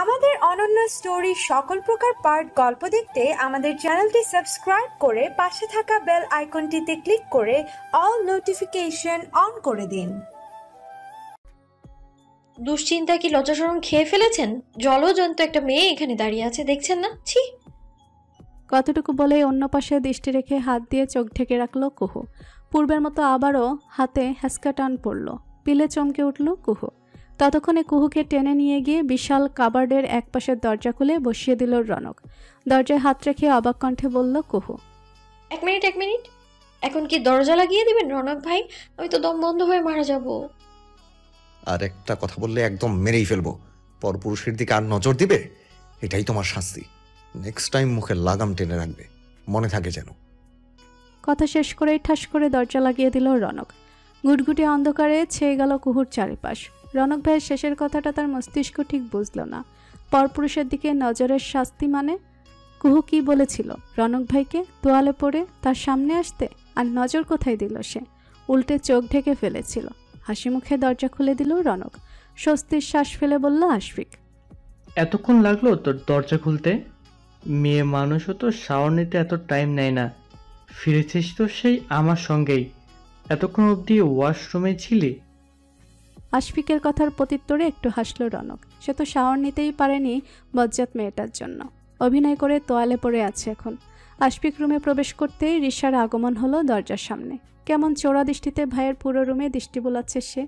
আমাদের অনন্য স্টোরি সকল প্রকার পার্ট গল্প দেখতে আমাদের চ্যানেলটি সাবস্ক্রাইব করে পাশে থাকা বেল আইকনটিতে ক্লিক করে অল নোটিফিকেশন অন করে দিন। দুশ্চিন্তা কি লজ্জাশরম খেয়ে ফেলেছেন? জলজন্ত একটা মেয়ে এখানে দাঁড়িয়ে আছে, দেখছেন না? ছি! কতটুকু বলে অন্য পাশে দৃষ্টি রেখে হাত দিয়ে চোখ ঢেকে রাখলো কুহু। পূর্বের মতো আবারও হাতে হ্যাসকা টান পড়ল। পিলে চমকে উঠল কুহু। ততক্ষণে কুহুকে টেনে নিয়ে গিয়ে বিশাল কাবার্ডের এক পাশের দরজা খুলে বসিয়ে দিল রনক। দরজায় হাত রেখে অবাক কণ্ঠে বলল কুহু, এক মিনিট, এখন কি দরজা লাগিয়ে দিবেন রনক ভাই? আমি তো দম বন্ধ হয়ে মারা যাব। আর একটা কথা বললে একদম মেরেই ফেলবো। পরপুরুষের দিকে আর নজর দিবে, এটাই তোমার শাস্তি। নেক্সট টাইম মুখে লাগাম টেনে রাখবে, মনে থাকে যেন। কথা শেষ করেই ঠাস করে দরজা লাগিয়ে দিল রনক। গুটগুটি অন্ধকারে ছেয়ে গেল কুহুর চারিপাশ। রনক ভাইয়ের শেষের কথাটা তার মস্তিষ্ক ঠিক বুঝল না। পরপুরুষের দিকে নজরের শাস্তি মানে? কুহু কি বলেছিল রনক ভাইকে তোয়ালে পড়ে তার সামনে আসতে? আর নজর কোথায় দিল সে? উল্টে চোখ ঢেকে ফেলেছিল। হাসি মুখে দরজা খুলে দিল রনক। স্বস্তির শ্বাস ফেলে বলল আশফিক, এতক্ষণ লাগলো তোর দরজা খুলতে? মেয়ে মানুষও তো শাওয়ার নিতে এত টাইম নেয় না। ফিরেছিস তো সেই আমার সঙ্গেই। এতক্ষণ অবধি ওয়াশরুমে ছিলি? আশফিকের কথার প্রত্যুত্তরে একটু হাসল রনক। সে তো শাওয়ার নিতেই পারেনি বজ্জাত মেয়েটার জন্য। অভিনয় করে তোয়ালে পড়ে আছে এখন। আশফিক রুমে প্রবেশ করতেই রিশার আগমন হলো দরজার সামনে। কেমন চোরা দৃষ্টিতে ভাইয়ের পুরো রুমে দৃষ্টি বোলাচ্ছে সে।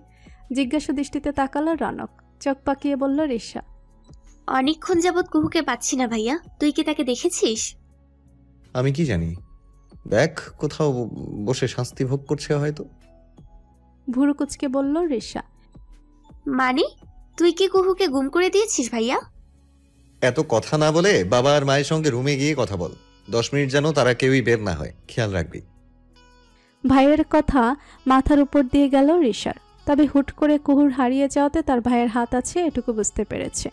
জিজ্ঞাসা দৃষ্টিতে তাকালো রনক। চোখ পাকিয়ে বলল রিশা, অনেকক্ষণ যাবৎ কুহুকে পাচ্ছি না ভাইয়া, তুই কি তাকে দেখেছিস? আমি কি জানি, দেখ কোথাও বসে শাস্তি ভোগ করছে হয়তো। ভুরু কুচকে বলল রিশা। মানে তুই কি কুহুকে গুম করে দিয়েছিস ভাইয়া? এত কথা না বলে বাবা আর মায়ের সঙ্গে রুমে গিয়ে কথা বল। 10 মিনিট যেন তারা কেউই বের না হয়, খেয়াল রাখবি। ভাইয়ের কথা মাথার উপর দিয়ে গেল রিশার। তবে হুট করে কুহুর হারিয়ে যাওয়াতে তার ভাইয়ের হাত আছে এটুকু বুঝতে পেরেছে।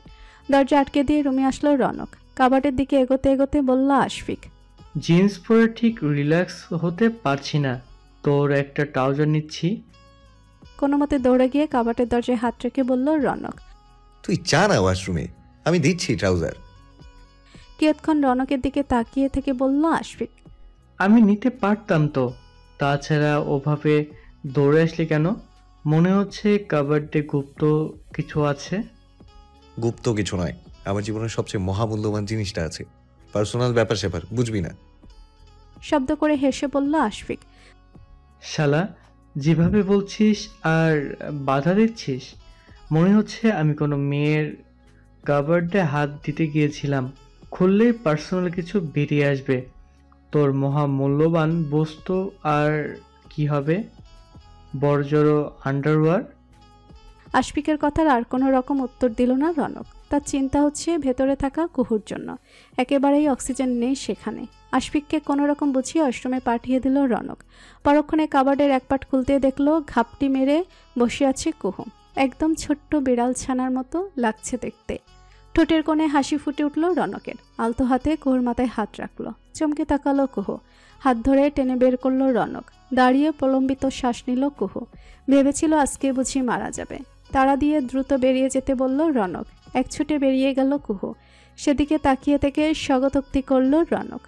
দরজা আটকে দিয়ে রুমে আসলো রনক। কাবাটের দিকে এগোতে এগোতে বলল আশফিক, জিন্স পরে ঠিক রিল্যাক্স হতে পারছি না, তোর একটা ট্রাউজার নিচ্ছি। কোনো মতে দৌড়ে গিয়ে কাবাটের দরজায় হাত রেখে বলল রনক, তুই চা না ওয়াশরুমে, আমি দিচ্ছি ট্রাউজার। কিয়ৎক্ষণ রনকের দিকে তাকিয়ে থেকে বলল আশফিক, আমি নিতে পারতাম তো। তাছাড়া ওভাবে দৌড়ে আসলি কেন? মনে হচ্ছে কাবার্ডে গুপ্ত কিছু আছে। গুপ্ত কিছু নয়, আমার জীবনের সবচেয়ে মহামূল্যবান জিনিসটা আছে। পার্সোনাল ব্যাপার স্যাপার বুঝবি না। শব্দ করে হেসে বলল আশফিক, শালা, যেভাবে বলছিস আর বাধা দিচ্ছিস, মনে হচ্ছে আমি কোনো মেয়ের কাবার্ডে হাত দিতে গিয়েছিলাম। খুললেই পার্সোনাল কিছু বেরিয়ে আসবে। তোর মহামূল্যবান বস্তু আর কি হবে? বড়জড়ো আন্ডারওয়্যার। আশফিকের কথার আর কোনো রকম উত্তর দিল না রনক। তার চিন্তা হচ্ছে ভেতরে থাকা কুহুর জন্য। একেবারেই অক্সিজেন নেই সেখানে। আশফিককে কোনো রকম বুঝিয়ে আশ্রমে পাঠিয়ে দিল রনক। পরক্ষণে কাবার্ডের এক পাট খুলতে দেখলো ঘাপটি মেরে বসে আছে কুহু। একদম ছোট্ট বিড়াল ছানার মতো লাগছে দেখতে। ঠোঁটের কোণে হাসি ফুটে উঠল রনকের। আলতো হাতে কুহুর মাথায় হাত রাখলো। চমকে তাকালো কুহু। হাত ধরে টেনে বের করলো রনক। দাঁড়িয়ে প্রলম্বিত শ্বাস নিল কুহু। ভেবেছিল আজকে বুঝি মারা যাবে। তাড়া দিয়ে দ্রুত বেরিয়ে যেতে বলল রনক। এক ছুটে বেরিয়ে গেল কুহু। সেদিকে তাকিয়ে থেকে স্বগতোক্তি করল রনক।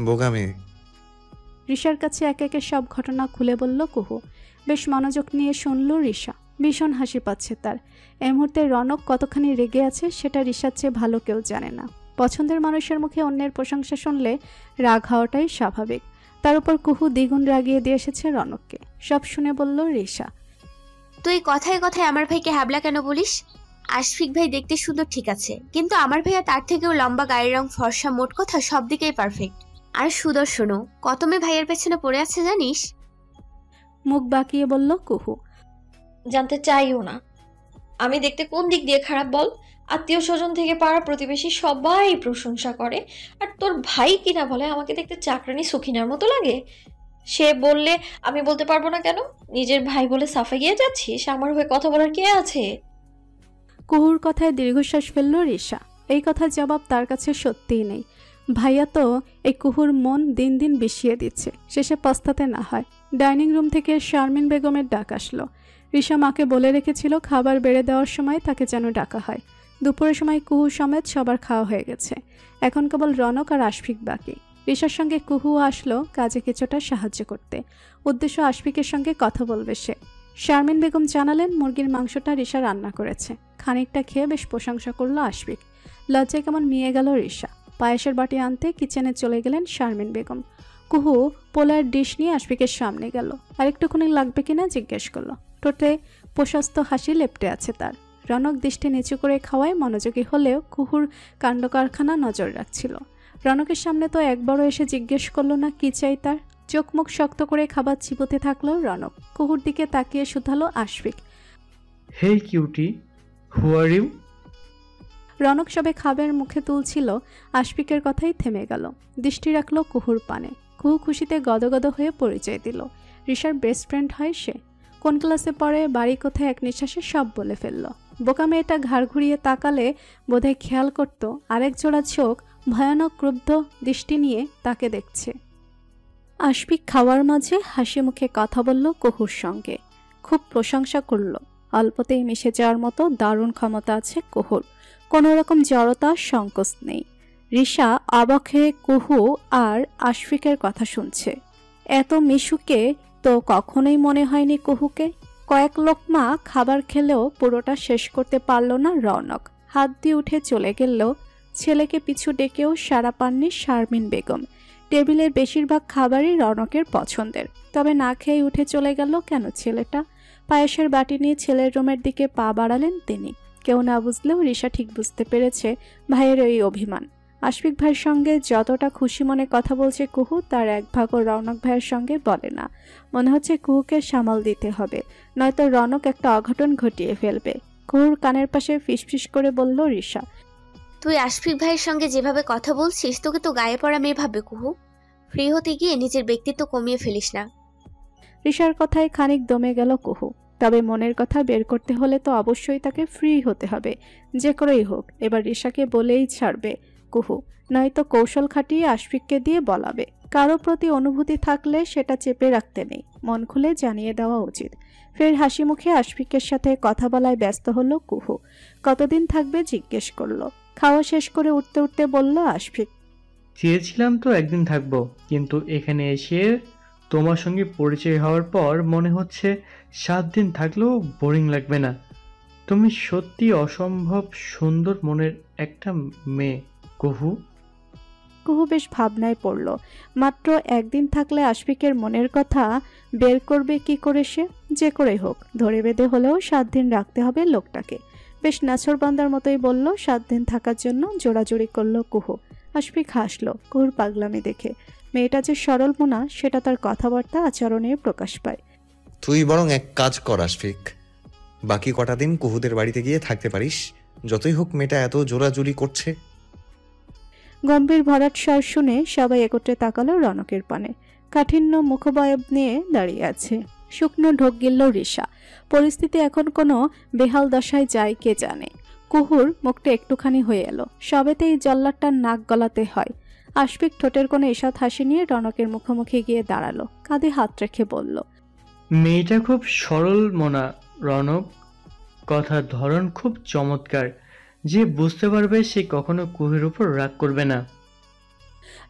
বোকা মেয়ে। রিশার কাছে এক একে সব ঘটনা খুলে বলল কুহু। বেশ মনোযোগ নিয়ে শুনল রিশা। ভীষণ হাসি পাচ্ছে তার। এই মুহূর্তে রনক কতখানি রেগে আছে সেটা রিশার চেয়ে ভালো কেউ জানে না। পছন্দের মানুষের মুখে অন্যের প্রশংসা শুনলে রাগ হওয়াটাই স্বাভাবিক। তার উপর কুহু দ্বিগুণ রাগিয়ে দিয়ে এসেছে রনককে। সব শুনে বলল রিশা, তুই কথায় কথায় আমার ভাইকে হ্যাবলা কেন বলিস? আশফিক ভাই দেখতে সুন্দর ঠিক আছে, কিন্তু আমার ভাইয়া তার থেকেও লম্বা, গায়ের রং ফর্সা, মোট কথা সব দিকেই পারফেক্ট। আর সুদর্শনও। কত মেয়ে ভাইয়ের পেছনে পড়ে আছে জানিস? মুখ বাঁকিয়ে বলল কুহু। জানতে চাইও না। আমি দেখতে কোন দিক দিয়ে খারাপ বল? আত্মীয় স্বজন থেকে পাড়া প্রতিবেশী সবাই প্রশংসা করে, আর তোর ভাই কিনা বলে আমাকে দেখতে চাকরানি সুখিনার মতো লাগে। সে বললে আমি বলতে পারবো না কেন? নিজের ভাই বলে সাফা গিয়ে যাচ্ছিস, আমার হয়ে কথা বলার কে আছে? কুহুর কথায় দীর্ঘশ্বাস ফেলল রিশা। এই কথার জবাব তার কাছে সত্যিই নেই। ভাইয়া তো এই কুহুর মন দিন দিন বিষিয়ে দিচ্ছে। শেষে পস্তাতে না হয়। ডাইনিং রুম থেকে শারমিন বেগমের ডাক আসলো। রিশা মাকে বলে রেখেছিল খাবার বেড়ে দেওয়ার সময় তাকে যেন ডাকা হয়। দুপুরের সময় কুহু সমেত সবার খাওয়া হয়ে গেছে, এখন কেবল রনক আর আশফিক বাকি। রিশার সঙ্গে কুহু আসলো কাজে কিছুটা সাহায্য করতে, উদ্দেশ্য আশফিকের সঙ্গে কথা বলবে সে। শারমিন বেগম জানালেন মুরগির মাংসটা রিশা রান্না করেছে। খানিকটা খেয়ে বেশ প্রশংসা করলো আশফিক। লজ্জায় কেমন মিয়ে গেল রিশা। পায়েসের বাটি আনতে কিচেনে চলে গেলেন শারমিন বেগম। কুহু পোলার ডিশ নিয়ে আশফিকের সামনে গেল, আর একটুখানি লাগবে কিনা জিজ্ঞেস করলো। ঠোঁটে প্রশস্ত হাসি লেপ্টে আছে তার। রনক দৃষ্টি নিচু করে খাওয়ায় মনোযোগী হলেও কুহুর কাণ্ড কারখানা নজর রাখছিল। রনকের সামনে তো একবারও এসে জিজ্ঞেস করলো না কি চাই তার। চোখ মুখ শক্ত করে খাবার চিবোতে থাকলো রনক। কুহুর দিকে তাকিয়ে শুধালো Ashfiq, hey cutie, who are you? Ronak সবে খাবার মুখে তুলছিল, আশফিকের কথাই থেমে গেল। দৃষ্টি রাখলো কুহুর পানে। কুহু খুশিতে গদগদ হয়ে পরিচয় দিল। রিশার বেস্ট ফ্রেন্ড হয় সে। কোন ক্লাসে পড়ে, বাড়ি কোথায়, এক নিঃশ্বাসে সব বলে ফেলল। বোকা মেয়েটা ঘাড় ঘুরিয়ে তাকালে বোধহয় খেয়াল করত আরেক জোড়া চোখ ভয়ানক ক্রুদ্ধ দৃষ্টি নিয়ে তাকে দেখছে। আশফিক খাওয়ার মাঝে হাসি মুখে কথা বলল কুহুর সঙ্গে, খুব প্রশংসা করল। অল্পতেই মিশে যাওয়ার মতো দারুণ ক্ষমতা আছে কুহুর, কোনো রকম জড়তা সংকোচ নেই। রিশা অবাক হয়ে কুহু আর আশফিকের কথা শুনছে। এত মিশুকে তো কখনোই মনে হয়নি কুহুকে। কয়েক লোকমা খাবার খেলেও পুরোটা শেষ করতে পারল না রনক। হাত দিয়ে উঠে চলে গেলেও ছেলেকে পিছু ডেকেও সাড়া পাননি শারমিন বেগম। টেবিলের বেশিরভাগ খাবারই রনকের পছন্দের, তবে না খেয়ে উঠে চলে গেল কেন ছেলেটা? পায়েসের বাটি নিয়ে ছেলের রুমের দিকে পা বাড়ালেন তিনি। কেউ না বুঝলেও রিশা ঠিক বুঝতে পেরেছে ভাইয়ের ওই অভিমান। আশফিক ভাইয়ের সঙ্গে যতটা খুশি মনে কথা বলছে কুহু, তার এক ভাগও রনক ভাইয়ের সঙ্গে বলে না। মনে হচ্ছে কুহুকে সামাল দিতে হবে, নয়তো রনক একটা অঘটন ঘটিয়ে ফেলবে। কুহুর কানের পাশে ফিসফিস করে বলল রিশা, তুই আশফিক ভাইয়ের সঙ্গে যেভাবে কথা বলছিস তোকে তো গায়ে পড়া মেয়ে ভাববে কুহু। ফ্রি হতে গিয়ে নিজের ব্যক্তিত্ব কমিয়ে ফেলিস না। রিশার কথায় খানিক দমে গেল কুহু। তবে মনের কথা বের করতে হলে তো অবশ্যই তাকে ফ্রি হতে হবে, যে করেই হোক। এবার রিশাকে বলেই ছাড়বে কুহু, নয়তো কৌশল খাটিয়ে আশফিককে দিয়ে বলাবে। কারো প্রতি অনুভূতি থাকলে সেটা চেপে রাখতে নেই, মন খুলে জানিয়ে দেওয়া উচিত। ফের হাসি মুখে আশফিকের সাথে কথা বলায় ব্যস্ত হলো কুহু। কতদিন থাকবে জিজ্ঞেস করলো। খাওয়া শেষ করে উঠতে উঠতে বলল আশফিক, চেয়েছিলাম তো একদিন থাকবো, কিন্তু এখানে এসে তোমার সঙ্গে পরিচয় হওয়ার পর মনে হচ্ছে 7 দিন থাকলেও বোরিং লাগবে না। তুমি সত্যি অসম্ভব সুন্দর মনের একটা মেয়ে কুহু। কুহু বেশ ভাবনায় পড়ল। মাত্র একদিন থাকলে আশফিকের মনের কথা বের করবে কি করে সে? যে করে হোক ধরে বেঁধে হলেও 7 দিন রাখতে হবে লোকটাকে। বেশ নাছরবান্দার মতোই বলল 7 দিন থাকার জন্য জোড়াজোড়ি করলো কুহু। আশফিক হাসলো কুহুর পাগলামি দেখে। মেয়েটা যে সরল মনা সেটা তার কথাবার্তা আচরণে প্রকাশ পায়। তুই বরং এক কাজ কর আশফিক, বাকি কটা দিন কুহুদের বাড়িতে গিয়ে থাকতে পারিস। যতই হোক মেয়েটা এত জোরাজুরি করছে। গম্ভীর ভরাট স্বর শুনে সবাই একত্রে তাকালো রনকের পানে। কাঠিন্য মুখবয়ব নিয়ে দাঁড়িয়ে আছে। শুকনো ঢোক গিলল রিশা। পরিস্থিতি এখন কোনো বেহাল দশায় যায় কে জানে। কুহুর মুখটা একটুখানি হয়ে এলো। সবেতেই জল্লাদটার নাক গলাতে হয়। আশফিক ঠোঁটের কোনো ঈষৎ হাসি নিয়ে রনকের মুখোমুখি গিয়ে দাঁড়ালো। কাঁধে হাত রেখে বলল, মেয়েটা খুব সরল মনা রনক, কথার ধরন খুব চমৎকার। যে বুঝতে পারবে সে কখনো কুহের উপর রাগ করবে না।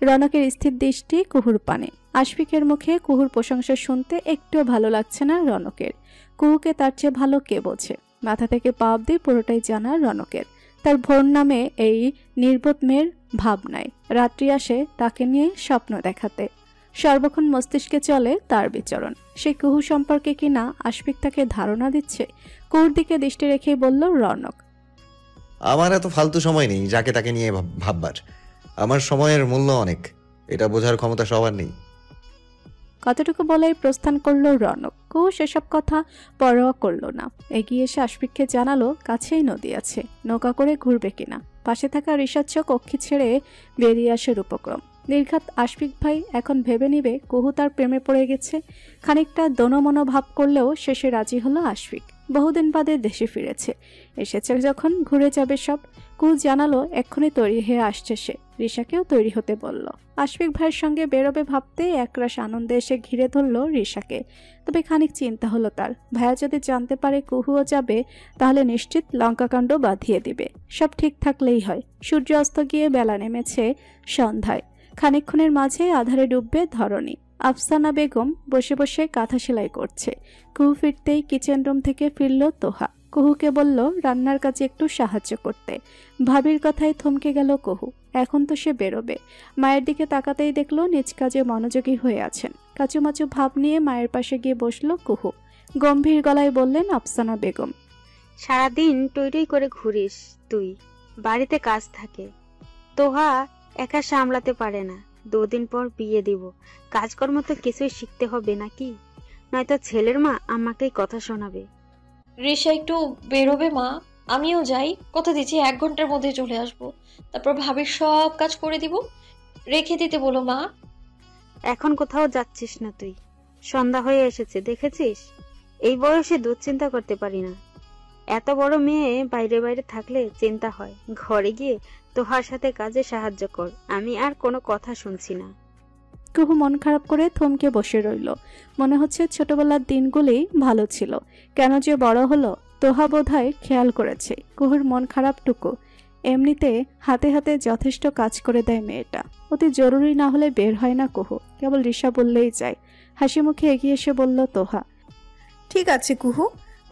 রনকের স্থির দৃষ্টি কুহুর পানে। আশফিকের মুখে কুহুর প্রশংসা শুনতে একটুও ভালো লাগছে না রনকের। কুহুকে তার চেয়ে ভালো কে বোঝে? মাথা থেকে পা অবধি পুরোটাই জানা রনকের। তার ভোর নামে এই নির্বোধ মেয়ের ভাব নাই। রাত্রি আসে তাকে নিয়ে স্বপ্ন দেখাতে। সর্বক্ষণ মস্তিষ্কে চলে তার বিচরণ। সে কুহু সম্পর্কে কিনা আশফিক তাকে ধারণা দিচ্ছে। কুহুর দিকে দৃষ্টি রেখেই বলল রনক, আমার এত ফালতু সময় নেই যাকে তাকে নিয়ে ভাববার। আমার সময়ের মূল্য অনেক, এটা বোঝার ক্ষমতা সবার নেই। কতটুকু বলেই প্রস্থান করলো রনক। কুহু সেসব কথা পরোয়া করলো না। এগিয়ে এসে আশফিককে জানালো কাছেই নদী আছে, নৌকা করে ঘুরবে কিনা। পাশে থাকা রিশার চোখ অক্ষি ছেড়ে বেরিয়ে আসার উপক্রম। নির্ঘাত আশফিক ভাই এখন ভেবে নিবে কুহু তার প্রেমে পড়ে গেছে। খানিকটা দোনমনো ভাব করলেও শেষে রাজি হলো আশফিক। বহুদিন বাদে দেশে ফিরেছে, এসেছে যখন ঘুরে যাবে সব। কুহু জানালো এক্ষুনি তৈরি হয়ে আসছে সে। রিশাকেও তৈরি হতে বলল। আশফিক ভাইয়ের সঙ্গে বেরোবে ভাবতে একরাশ আনন্দে এসে ঘিরে ধরল রিশাকে। তবে খানিক চিন্তা হলো তার। ভাইয়া যদি জানতে পারে কুহুও যাবে, তাহলে নিশ্চিত লঙ্কাকাণ্ড বাঁধিয়ে দিবে। সব ঠিক থাকলেই হয়। সূর্য অস্ত গিয়ে বেলা নেমেছে সন্ধ্যায়। খানিকক্ষণের মাঝে আধারে ডুববে ধরণী। আফসানা বেগম বসে বসে কাঁথা সেলাই করছে। কুহু ফিরতেই কিচেন রুম থেকে ফিরল তোহা। কুহুকে বলল রান্নার কাজে একটু সাহায্য করতে। ভাবির কথায় থমকে গেল কুহু। এখন তো সে বেরোবে। মায়ের দিকে তাকাতেই দেখলো নিজ কাজে মনোযোগী হয়ে আছেন। কাচুমাচু ভাব নিয়ে মায়ের পাশে গিয়ে বসলো কুহু। গম্ভীর গলায় বললেন আফসানা বেগম, সারাদিন টই করে ঘুরিস তুই, বাড়িতে কাজ থাকে, তোহা একা সামলাতে পারে না। 2 দিন পর বিয়ে দিব, কাজকর্ম তো কিছুই শিখতে হবে নাকি, নয়তো ছেলের মা আমাকেই কথা শোনাবে। রিশা একটু বেরোবে মা, আমিও যাই, কথা দিচ্ছি 1 ঘন্টার মধ্যে চলে আসবো। তারপর ভাবির সব কাজ করে দিব, রেখে দিতে বলো মা। এখন কোথাও যাচ্ছিস না তুই, সন্ধ্যা হয়ে এসেছে দেখেছিস। এই বয়সে দুশ্চিন্তা করতে পারি না। এত বড় মেয়ে বাইরে বাইরে থাকলে চিন্তা হয়। ঘরে গিয়ে তোহার সাথে কাজে সাহায্য কর, আমি আর কোনো কথা শুনছি না। কুহু মন খারাপ করে থমকে বসে রইল। মনে হচ্ছে ছোটবেলার দিনগুলি ভালো ছিল। কেন যে বড় হলো, তোহা বোধহয় খেয়াল করেছে কুহুর মন খারাপটুকু। এমনিতে হাতে হাতে যথেষ্ট কাজ করে দেয় মেয়েটা। অতি জরুরি না হলে বের হয় না কুহু, কেবল রিশা বললেই যায়। হাসি মুখে এগিয়ে এসে বলল তোহা, ঠিক আছে কুহু,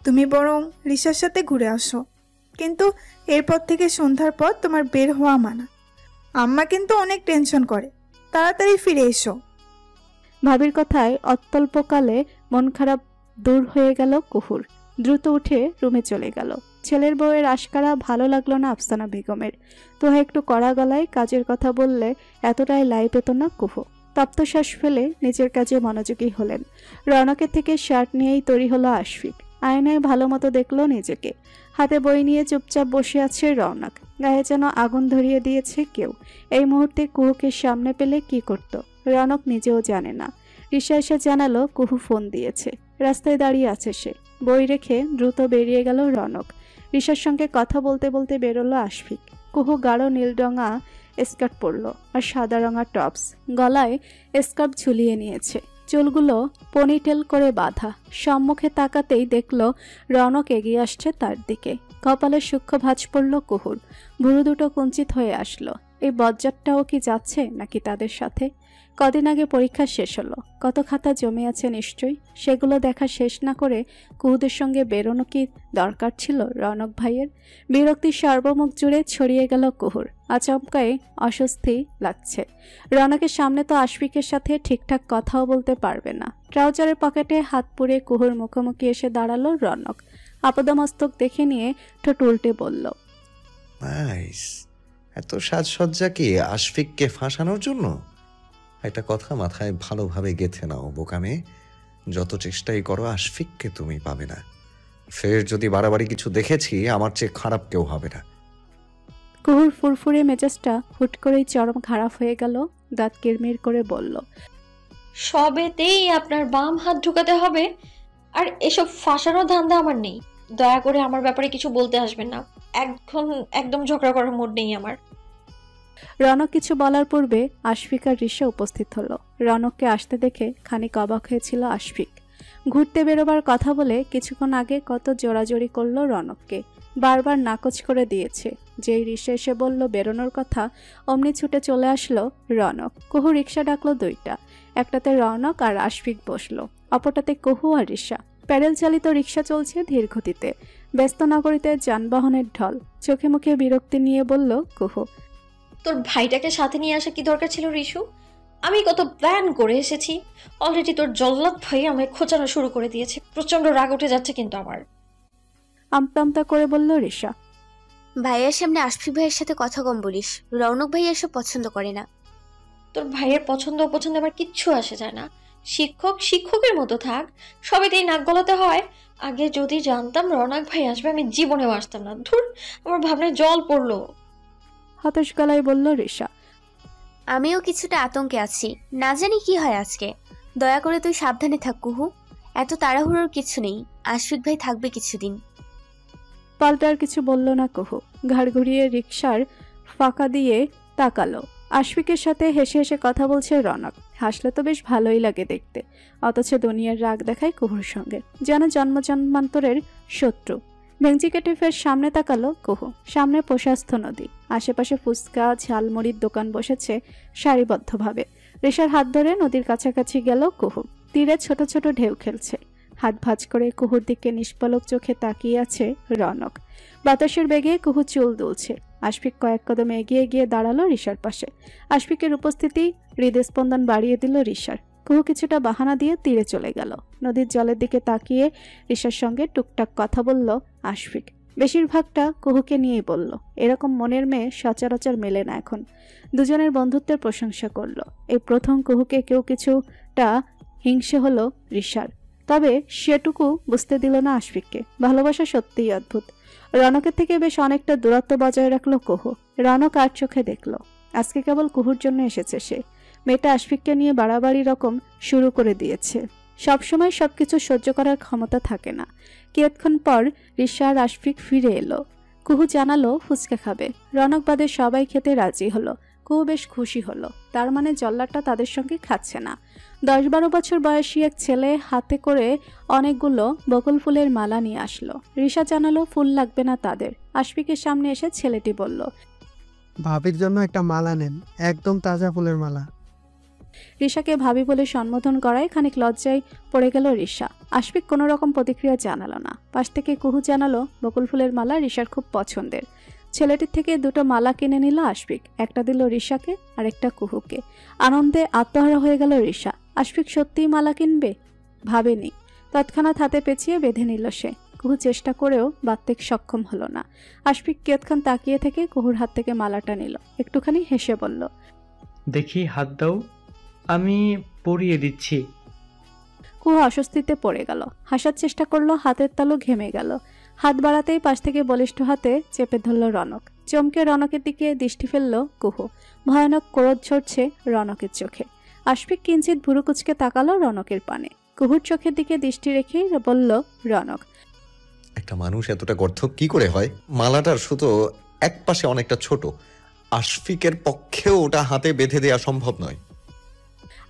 তুমি বরং রিশার সাথে ঘুরে আসো, কিন্তু এরপর থেকে সন্ধ্যার পর তোমার বের হওয়া মানা। আম্মা কিন্তু অনেক টেনশন করে, তাড়াতাড়ি ফিরে এসো। ভাবির কথায় অত্যল্পকালে মন খারাপ দূর হয়ে গেল কুহুর। দ্রুত উঠে রুমে চলে গেল। ছেলের বউয়ের আশকারা ভালো লাগলো না আফসানা বেগমের। তোহা একটু কড়া গলায় কাজের কথা বললে এতটাই লাই পেত না কুহু। তপ্তশ্বাস ফেলে নিজের কাজে মনোযোগী হলেন। রৌনকের থেকে শার্ট নিয়েই তৈরি হলো আশফিক। আয়নায় ভালো মতো দেখলো নিজেকে। হাতে বই নিয়ে চুপচাপ বসে আছে রৌনক। গায়ে যেন আগুন ধরিয়ে দিয়েছে কেউ। এই মুহূর্তে কুহুকে সামনে পেলে কি করত রৌনক নিজেও জানে না। রিশা এসে জানালো কুহু ফোন দিয়েছে। রাস্তায় দাঁড়িয়ে আছে সে। বই রেখে দ্রুত বেরিয়ে গেল রৌনক। রিশার সঙ্গে কথা বলতে বলতে বেরোলো আশফিক। কুহু গাঢ় নীল রঙা স্কার্ট পরলো আর সাদা রঙা টপস। গলায় স্কার্ফ ঝুলিয়ে নিয়েছে। চুলগুলো পনিটেল করে বাঁধা। সম্মুখে তাকাতেই দেখলো রৌনক এগিয়ে আসছে তার দিকে। কপালে সূক্ষ্ম ভাঁজ পড়ল কুহুর। ভুরু দুটো কুঞ্চিত হয়ে আসলো। এই বজ্জাতটাও কি যাচ্ছে নাকি তাদের সাথে? কদিন আগে পরীক্ষা শেষ হলো। কত খাতা জমে আছে নিশ্চয়ই। সেগুলো দেখা শেষ না করে কুহুদের সঙ্গে বেরোনো কি দরকার ছিল রৌনক ভাইয়ের? বিরক্তির সর্বমুখ জুড়ে ছড়িয়ে গেল কুহুর। আচমকায় অস্বস্তি লাগছে। রৌনকের সামনে তো আশফিকের সাথে ঠিকঠাক কথাও বলতে পারবে না। ট্রাউজারের পকেটে হাত পুড়ে কুহুর মুখোমুখি এসে দাঁড়ালো রৌনক। আপাদমস্তক দেখে নিয়ে ঠোঁট উল্টে বলল, নাইস। এত সাজসজ্জা কি আশফিককে ফাঁসানোর জন্য? একটা কথা মাথায় ভালোভাবে গেঁথে নাও বোকামে, যত চেষ্টাই করো আশফিককে তুমি পাবে না। ফের যদি বাড়াবাড়ি কিছু দেখেছি, আমার চেয়ে খারাপ কেউ হবে না। কুহুর ফুরফুরে মেজাজটা হুট করেই চরম খারাপ হয়ে গেল। দাঁত কিরমির করে বলল, সবেতেই আপনার বাম হাত ঢুকাতে হবে, আর এসব ফাঁসানোর ধান্দা আমার নেই। দয়া করে আমার ব্যাপারে কিছু বলতে আসবেন না। এখন একদম ঝগড়া করার মুড নেই আমার। রৌনক কিছু বলার পূর্বে আশফিক আর রিশা উপস্থিত হলো। রৌনককে আসতে দেখে খানিক অবাক হয়েছিল আশফিক। ঘুরতে বেরোবার কথা বলে কিছুক্ষণ আগে কত জোরাজোরি করলো রৌনককে। বারবার নাকচ করে দিয়েছে। যেই রিশা এসে বলল বেরোনোর কথা, অমনি ছুটে চলে আসলো রৌনক। কুহু রিক্সা ডাকলো 2টা। একটাতে রৌনক আর আশফিক বসলো, অপরটাতে কুহু আর রিশা। প্যাডেল চালিত রিক্সা চলছে ধীর গতিতে। ব্যস্ত নগরীতে যানবাহনের ঢল। চোখে মুখে বিরক্তি নিয়ে বলল কুহু, তোর ভাইটাকে সাথে নিয়ে আসা কি দরকার ছিল রিশু? আমি কত প্ল্যান করে এসেছি। অলরেডি তোর জল্লাদ ভাই আমায় খোঁচানো শুরু করে দিয়েছে। প্রচন্ড রাগ উঠে যাচ্ছে কিন্তু আমার। আমতা আমতা করে বলল রিশা, ভাইয়ার সামনে আশফিক ভাইয়ের সাথে কথা কম বলিস। রৌনক ভাইয়া এসব পছন্দ করে না। তোর ভাইয়ের পছন্দ অপছন্দ আমার কিচ্ছু আসে যায় না। শিক্ষক শিক্ষকের মতো থাক, সবেতেই নাক গলাতে হয়। আগে যদি জানতাম রৌনক ভাই আসবে, আমি জীবনেও আসতাম না। ধুর, আমার ভাবনায় জল পড়লো। হতাশ গলায় বলল রিশা, আমিও কিছুটা আতঙ্কে আছি, না জানি কি হয় আজকে। দয়া করে তুই সাবধানে থাক কুহু। এত তাড়াহুড়োর কিছু নেই, আশফিক ভাই থাকবে কিছুদিন। পাল্টা আর কিছু বলল না কুহু। ঘাড় ঘুরিয়ে রিকশার ফাঁকা দিয়ে তাকালো। আশফিকের সাথে হেসে হেসে কথা বলছে রনক। হাসলে তো বেশ ভালোই লাগে দেখতে, অথচ দুনিয়ার রাগ দেখায় কুহুর সঙ্গে, যেন জন্মান্তরের শত্রু। ভেংচি কেটে ফের সামনে তাকালো কুহু। সামনে প্রশস্ত নদী, আশেপাশে ফুচকা ঝালমুড়ির দোকান বসেছে সারিবদ্ধভাবে। ঋষার হাত ধরে নদীর কাছাকাছি গেল কুহু। তীরে ছোট ছোট ঢেউ খেলছে। হাত ভাঁজ করে কুহুর দিকে নিষ্পলক চোখে তাকিয়ে আছে রনক। বাতাসের বেগে কুহু চুল দুলছে। আশফিক কয়েক কদম এগিয়ে গিয়ে দাঁড়ালো ঋষার পাশে। আশফিকের উপস্থিতি হৃদস্পন্দন বাড়িয়ে দিল ঋষার। কুহু কিছুটা বাহানা দিয়ে তীরে চলে গেল। নদীর জলের দিকে তাকিয়ে ঋষার সঙ্গে টুকটাক কথা বলল আশফিক। বেশিরভাগটা কুহুকে নিয়েই বলল। এরকম মনের মেয়ে সচরাচর মেলে না এখন। দুজনের বন্ধুত্বের প্রশংসা করলো। এই প্রথম কুহুকে কেউ কিছুটা হিংসে হলো ঋষার। তবে সেটুকু বুঝতে দিল না আশফিককে। ভালোবাসা সত্যিই অদ্ভুত। রনকের থেকে বেশ অনেকটা দূরত্ব বজায় রাখলো কুহু। রনক আর চোখে দেখলো আজকে কেবল কুহুর জন্য এসেছে সে। মেয়েটা আশফিককে নিয়ে বাড়াবাড়ি রকম শুরু করে দিয়েছে। সবসময় সবকিছু সহ্য করার ক্ষমতা থাকে না। কিছুক্ষণ পর ঋষা আর আশফিক ফিরে এলো। কুহু জানালো ফুচকা খাবে। রনক বাদে সবাই খেতে রাজি হলো। কুহু বেশ খুশি হলো। তার মানে জল্লাদটা তাদের সঙ্গে খাচ্ছে না। 10-12 বছর বয়সী এক ছেলে হাতে করে অনেকগুলো বকুল ফুলের মালা নিয়ে আসলো। ঋষা জানালো ফুল লাগবে না তাদের। আশফিকের সামনে এসে ছেলেটি বলল, ভাবির জন্য একটা মালা নেন, একদম তাজা ফুলের মালা। ঋষাকে ভাবি বলে সম্বোধন করায় খানিক লজ্জায় পড়ে গেল ঋষা। আশফিক কোনো রকম প্রতিক্রিয়া জানালো না। পাশ থেকে কুহু জানালো বকুল ফুলের মালা ঋষার খুব পছন্দের। ছেলেটির থেকে দুটো মালা কিনে নিল আশফিক। একটা দিল ঋষাকে আর একটা কুহুকে। আনন্দে আত্মহারা হয়ে গেল ঋষা। আশফিক সত্যিই মালা কিনবে ভাবেনি। তৎক্ষণাৎ হাতে পেঁচিয়ে বেঁধে নিল সে। কুহু চেষ্টা করেও বাঁধতে সক্ষম হলো না। আশফিক কিয়ৎক্ষণ তাকিয়ে থেকে কুহুর হাত থেকে মালাটা নিল। একটুখানি হেসে বলল, দেখি হাত দাও, আমি পরিয়ে দিচ্ছি। কুহু অস্বস্তিতে পড়ে গেল। হাসার চেষ্টা করলো, হাতের তালু ঘেমে গেল। হাত বাড়াতেই পাশ থেকে বলিষ্ঠ হাতে চেপে ধরল রনক। চমকে রনকের দিকে দৃষ্টি ফেলল কুহু। ভয়ানক ক্রোধ ঝরছে রনকের চোখে। আশফিক কিঞ্চিত ভুরু কুচকে তাকালো রনকের পানে। কুহুর চোখের দিকে দৃষ্টি রেখেই বলল রনক, একটা মানুষ এতটা গর্ধব কি করে হয়? মালাটার সুতো এক পাশে অনেকটা ছোট। আশফিকের পক্ষেও ওটা হাতে বেঁধে দেওয়া সম্ভব নয়।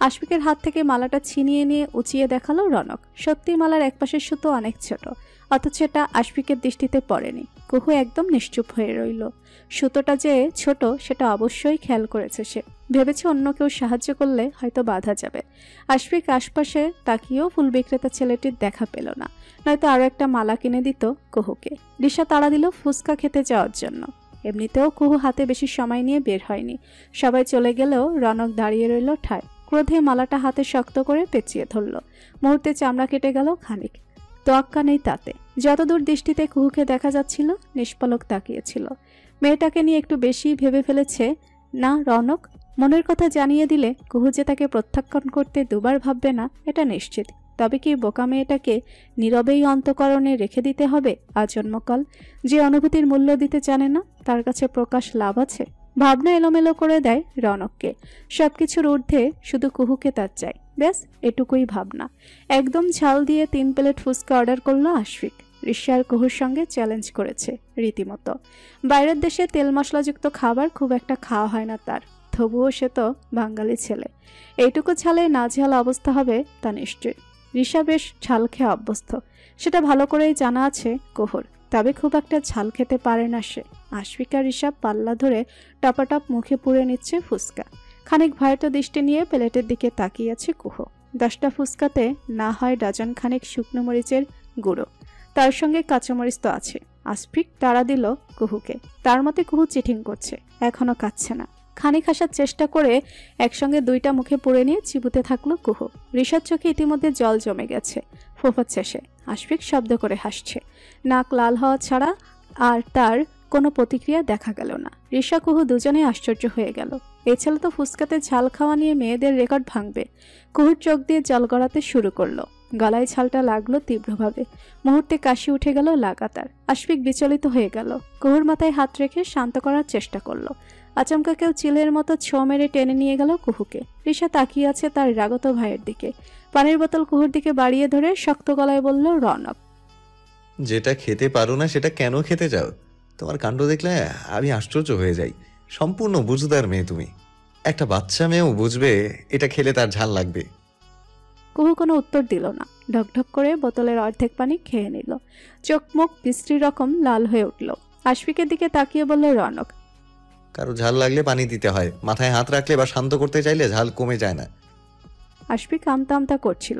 আশফিকের হাত থেকে মালাটা ছিনিয়ে নিয়ে উঁচিয়ে দেখালো রনক। সত্যি মালার একপাশের সুতো অনেক ছোট, অথচ এটা আশফিকের দৃষ্টিতে পড়েনি। কুহু একদম নিশ্চুপ হয়ে রইল। সুতোটা যে ছোট সেটা অবশ্যই খেয়াল করেছে সে। ভেবেছে অন্য কেউ সাহায্য করলে হয়তো বাধা যাবে। আশফিক আশপাশে তাকিয়েও ফুল বিক্রেতা ছেলেটির দেখা পেল না, নয়তো আরো একটা মালা কিনে দিত কুহুকে। ঋষা তাড়া দিল ফুচকা খেতে যাওয়ার জন্য। এমনিতেও কুহু হাতে বেশি সময় নিয়ে বের হয়নি। সবাই চলে গেলেও রনক দাঁড়িয়ে রইল ঠায়। ক্রোধে মালাটা হাতে শক্ত করে পেঁচিয়ে ধরল। মুহূর্তে চামড়া কেটে গেল খানিক। তোয়াক্কা নেই তাতে। যতদূর দৃষ্টিতে কুহুকে দেখা যাচ্ছিল নিষ্পলক তাকিয়েছিল। মেয়েটাকে নিয়ে একটু বেশি ভেবে ফেলেছে না রনক? মনের কথা জানিয়ে দিলে কুহু যে তাকে প্রত্যাখ্যান করতে দুবার ভাববে না এটা নিশ্চিত। তবে কি বোকা মেয়েটাকে নীরবেই অন্তঃকরণে রেখে দিতে হবে আজন্মকাল? যে অনুভূতির মূল্য দিতে জানে না তার কাছে প্রকাশ লাভ আছে? ভাবনা এলোমেলো করে দেয় রনককে। সবকিছুর ঊর্ধ্বে শুধু কুহুকে তার চাই, ব্যাস এটুকুই ভাবনা। একদম ঝাল দিয়ে 3 প্লেট ফুচকা অর্ডার করলো আশফিক। ঋষার কুহুর সঙ্গে চ্যালেঞ্জ করেছে রীতিমতো। বাইরের দেশে তেল মশলাযুক্ত খাবার খুব একটা খাওয়া হয় না তার, তবুও সে তো বাঙালি ছেলে। এইটুকু ঝালে না ঝাল অবস্থা হবে তা নিশ্চয়। ঋষা বেশ ঝাল খেয়ে অভ্যস্ত, সেটা ভালো করেই জানা আছে কুহুর। তবে খুব একটা ঝাল খেতে পারে না সে। আশফিক আর ঋষা পাল্লা ধরে টপাটপ মুখে পুড়ে নিচ্ছে ফুচকা। খানিক ভয়ত দৃষ্টি নিয়ে প্লেটের দিকে তাকিয়ে আছে কুহু। 10টা ফুচকাতে না হয় ডজন খানিক শুকনো মরিচের গুঁড়ো, তার সঙ্গে কাঁচামরিচ তো আছে। আশফিক তাড়া দিল কুহুকে। তার মতে কুহু চিটিং করছে, এখনো কাচ্ছে না। খানিক হাসার চেষ্টা করে একসঙ্গে 2টা মুখে পুড়ে নিয়ে চিবুতে থাকলো কুহু। ঋষার চোখে ইতিমধ্যে জল জমে গেছে, ফোফাচ্ছে সে। আশফিক শব্দ করে হাসছে। নাক লাল হওয়া ছাড়া আর তার কোনো প্রতিক্রিয়া দেখা গেল না। ঋষা কুহু দুজনেই আশ্চর্য হয়ে গেল। এই ছেলে তো ফুচকাতে ঝাল খাওয়া নিয়ে মেয়েদের রেকর্ড ভাঙবে। কুহুর চোখ দিয়ে জল গড়াতে শুরু করলো। গলায় ছালটা লাগলো তীব্রভাবে। মুহূর্তে কাশি উঠে গেল লাগাতার। আশফিক বিচলিত হয়ে গেল। কুহুর মাথায় হাত রেখে শান্ত করার চেষ্টা করলো। আচমকা কেউ চিলের মতো ছো মেরে টেনে নিয়ে গেল কুহুকে। ঋষা তাকিয়ে আছে তার রাগত ভাইয়ের দিকে। পানির বোতল কুহুর দিকে বাড়িয়ে ধরে শক্ত গলায় বলল রনক। যেটা খেতে পারো না সেটা কেন খেতে যাও? তোমার কাণ্ড দেখলে আমি আশ্চর্য হয়ে যাই। সম্পূর্ণ বুঝদার মেয়ে তুমি। একটা বাচ্চা মেয়েও বুঝবে এটা খেলে তার ঝাল লাগবে। কুহু কোনো উত্তর দিল না। ঢকঢক করে বোতলের অর্ধেক পানি খেয়ে নিল। চোখ মুখ বিশ্রী রকম লাল হয়ে উঠল। আশফিকের দিকে তাকিয়ে বলল রনক, কারো ঝাল লাগলে পানি দিতে হয়, মাথায় হাত রাখলে বা শান্ত করতে চাইলে ঝাল কমে যায় না। আশফিক আমতা আমতা করছিল।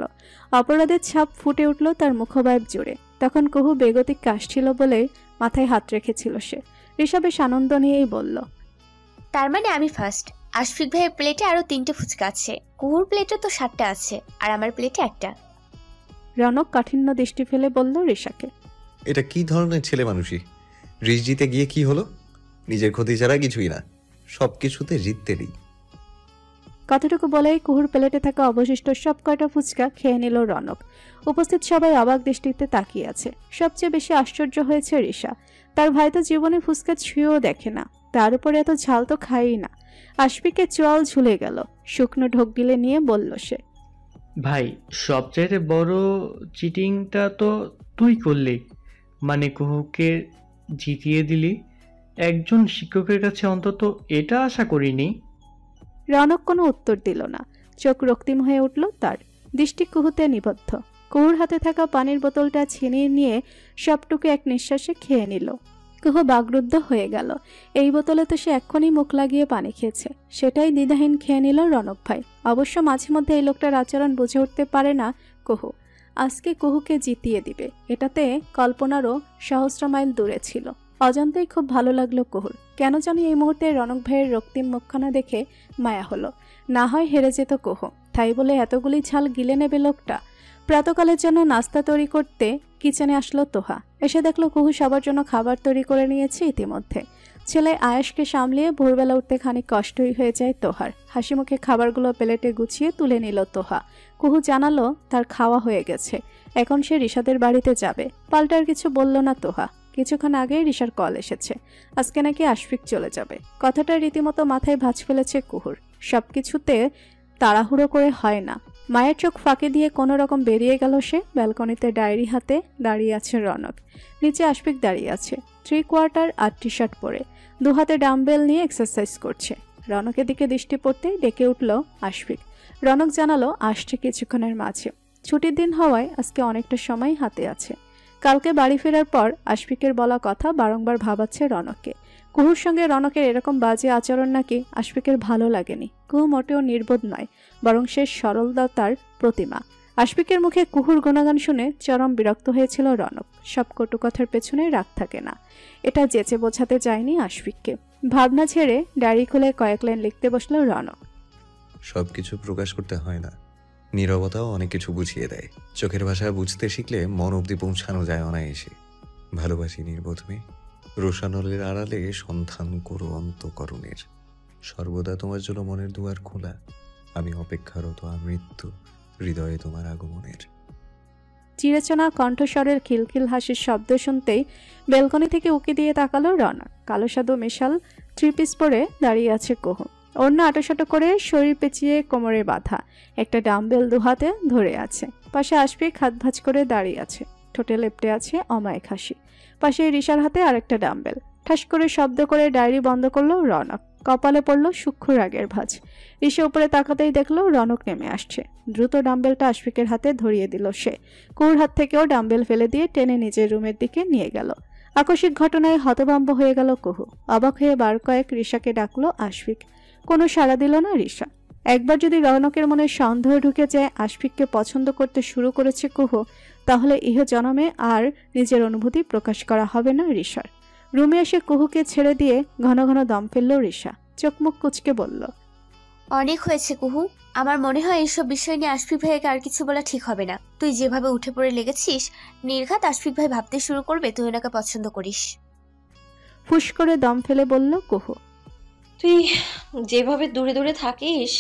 অপরাধের ছাপ ফুটে উঠল তার মুখবায়ব জুড়ে। তখন কুহু বেগতিক কাশছিল বলে মাথায় হাত রেখেছিল সে। ঋষা বেশ আনন্দ নিয়েই বলল, তার মানে আমি ফার্স্ট। আশফিক ভাইয়ের প্লেটে আরো 3টে ফুচকা আছে, কুহুর প্লেটে তো 7টা আছে, আর আমার প্লেটে 1টা। রনক কাঠিন্য দৃষ্টি ফেলে বলল ঋষাকে, এটা কি ধরনের ছেলে মানুষই? রিস জিতে গিয়ে কি হলো? নিজের ক্ষতি ছাড়া কিছুই না, সবকিছুতে জিততেরই। কথাটুকু বলেই কুহুর প্লেটে থাকা অবশিষ্ট সব কয়টা ফুচকা খেয়ে নিল রনক। উপস্থিত সবাই অবাক দৃষ্টিতে তাকিয়ে আছে। সবচেয়ে বেশি আশ্চর্য হয়েছে ঋষা। তার ভাই তো জীবনে ফুচকা ছুঁয়েও দেখে না, তার উপরে এত ঝাল তো খায়ই না। আশফিকের চোয়াল ঝুলে গেল। শুকনো ঢোক গিলে নিয়ে বলল সে, ভাই সবচাইতে বড় চিটিংটা তো তুই করলি, মানে কুহুকে জিতিয়ে দিলি। একজন শিক্ষকের কাছে অন্তত এটা আশা করিনি। রনক কোনো উত্তর দিল না। চোখ রক্তিম হয়ে উঠল তার। দৃষ্টি কুহুতে নিবদ্ধ। কুহুর হাতে থাকা পানির বোতলটা ছিনিয়ে নিয়ে সবটুকু এক নিঃশ্বাসে খেয়ে নিল। কুহু বাগরুদ্ধ হয়ে গেল। এই বোতলে তো সে এক্ষুনি মুখ লাগিয়ে পানি খেয়েছে। সেটাই দ্বিধাহীন খেয়ে নিল রনক ভাই। অবশ্য মাঝে মধ্যে এই লোকটার আচরণ বুঝে উঠতে পারে না কুহু। আজকে কুহুকে জিতিয়ে দিবে, এটাতে কল্পনারও সহস্র মাইল দূরে ছিল। অজান্তেই খুব ভালো লাগলো কুহুর। কেন জানি এই মুহূর্তে রনক ভাইয়ের রক্তিম মুখখানা দেখে মায়া হলো। না হয় হেরে যেত কুহু, তাই বলে এতগুলি ঝাল গিলে নেবে লোকটা। প্রাতকালের জন্য নাস্তা তৈরি করতে কিচেনে আসলো তোহা। এসে দেখলো কুহু সবার জন্য খাবার তৈরি করে নিয়েছে ইতিমধ্যে। ছেলে আয়েশকে সামলিয়ে ভোরবেলা উঠতে খানিক কষ্টই হয়ে যায় তোহার। হাসি মুখে খাবারগুলো প্লেটে গুছিয়ে তুলে নিল তোহা। কুহু জানালো তার খাওয়া হয়ে গেছে, এখন সে ঋষাদের বাড়িতে যাবে। পাল্টার কিছু বলল না তোহা। কিছুক্ষণ আগে ঋষার কল এসেছে, আজকে নাকি আশফিক চলে যাবে। কথাটা রীতিমতো মাথায় ভাঁজ ফেলেছে কুহুর। সবকিছুতে তাড়াহুড়ো করে হয় না। মায়ের চোখ ফাঁকে দিয়ে কোনো রকম বেরিয়ে গেল সে। ব্যালকনিতে ডায়েরি হাতে দাঁড়িয়ে আছে রনক। নিচে আশফিক দাঁড়িয়ে আছে 3/4 আর টি-শার্ট পরে, দু হাতে ডাম্বেল নিয়ে এক্সারসাইজ করছে। রনকের দিকে দৃষ্টি পড়তেই ডেকে উঠল আশফিক। রনক জানালো আসছে কিছুক্ষণের মাঝে। ছুটির দিন হওয়ায় আজকে অনেকটা সময় হাতে আছে। কালকে বাড়ি ফেরার পর আশফিকের বলা কথা বারংবার ভাবাচ্ছে রনককে। কুহুর সঙ্গে রনকের এরকম বাজে আচরণ নাকি আশফিকের ভালো লাগেনি। কুহু মোটেও নির্বোধ নয়, বরং সে সরলতার প্রতিমা। আশফিকের মুখে কুহুর গুণগান শুনে চরম বিরক্ত হয়েছিল রনক। সব কটু কথার পেছনে রাগ থাকে না, এটা যেচে বোঝাতে চায়নি আশফিককে। ভাবনা ছেড়ে ডায়েরি খুলে কয়েক লাইন লিখতে বসলো রনক। সবকিছু প্রকাশ করতে হয় না, নীরবতাও অনেক কিছু বুঝিয়ে দেয়। চোখের ভাষা বুঝতে শিখলে মন অবধি পৌঁছানো যায় অনায়াসে। ভালোবাসি নির্বোধ মেয়ে, রোশানলের আড়ালে সন্ধান করো অন্তকরণের। সর্বদা তোমার জন্য মনের দুয়ার খোলা, আমি অপেক্ষারত আমৃত্যু হৃদয়ে তোমার আগমনের। চিরচেনা কণ্ঠস্বরের খিলখিল হাসির শব্দ শুনতেই বেলকনি থেকে উকি দিয়ে তাকালো রনক। কালো সাদু মেশাল 3 পিস পরে দাঁড়িয়ে আছে কুহু। অন্য আটোসাটো করে শরীর পেঁচিয়ে কোমরে বাঁধা, একটা ডাম্বেল দুহাতে ধরে আছে। পাশে আশফিক হাত ভাঁজ করে দাঁড়িয়ে আছে, ঠোঁটে লেপটে আছে অমায়িক হাসি। পাশে ঋষার হাতে আরেকটা ডাম্বেল। ঠাস করে শব্দ করে ডায়েরি বন্ধ করলো রনক। কপালে পড়ল সূক্ষ্ম রাগের ভাঁজ। ঋষা উপরে তাকাতেই দেখলো রনক নেমে আসছে। দ্রুত ডাম্বেলটা আশফিকের হাতে ধরিয়ে দিল সে। কুহুর হাত থেকেও ডাম্বেল ফেলে দিয়ে টেনে নিজের রুমের দিকে নিয়ে গেল। আকস্মিক ঘটনায় হতভম্ব হয়ে গেল কুহু। অবাক হয়ে বার কয়েক ঋষাকে ডাকলো আশফিক। কোনো সাড়া দিল না ঋষা। একবার যদি রনকের মনে সন্দেহ ঢুকে যায় আশফিককে পছন্দ করতে শুরু করেছে কুহু, তাহলে ইহ জনমে আর নিজের অনুভূতি প্রকাশ করা হবে না ঋষার। রুমে এসে কুহুকে ছেড়ে দিয়ে ঘন ঘন দম ফেলল ঋষা। চোখ মুখ কুচকে বলল, অনেক হয়েছে কুহু, আমার মনে হয় এইসব বিষয় নিয়ে আশফিক ভাইকে আর কিছু বলা ঠিক হবে না। তুই যেভাবে উঠে পড়ে লেগেছিস, নির্ঘাত আশফিক ভাই ভাবতে শুরু করবে তুই ওনাকে পছন্দ করিস। ফুস করে দম ফেলে বলল কুহু, তুই যেভাবে দূরে দূরে থাকিস,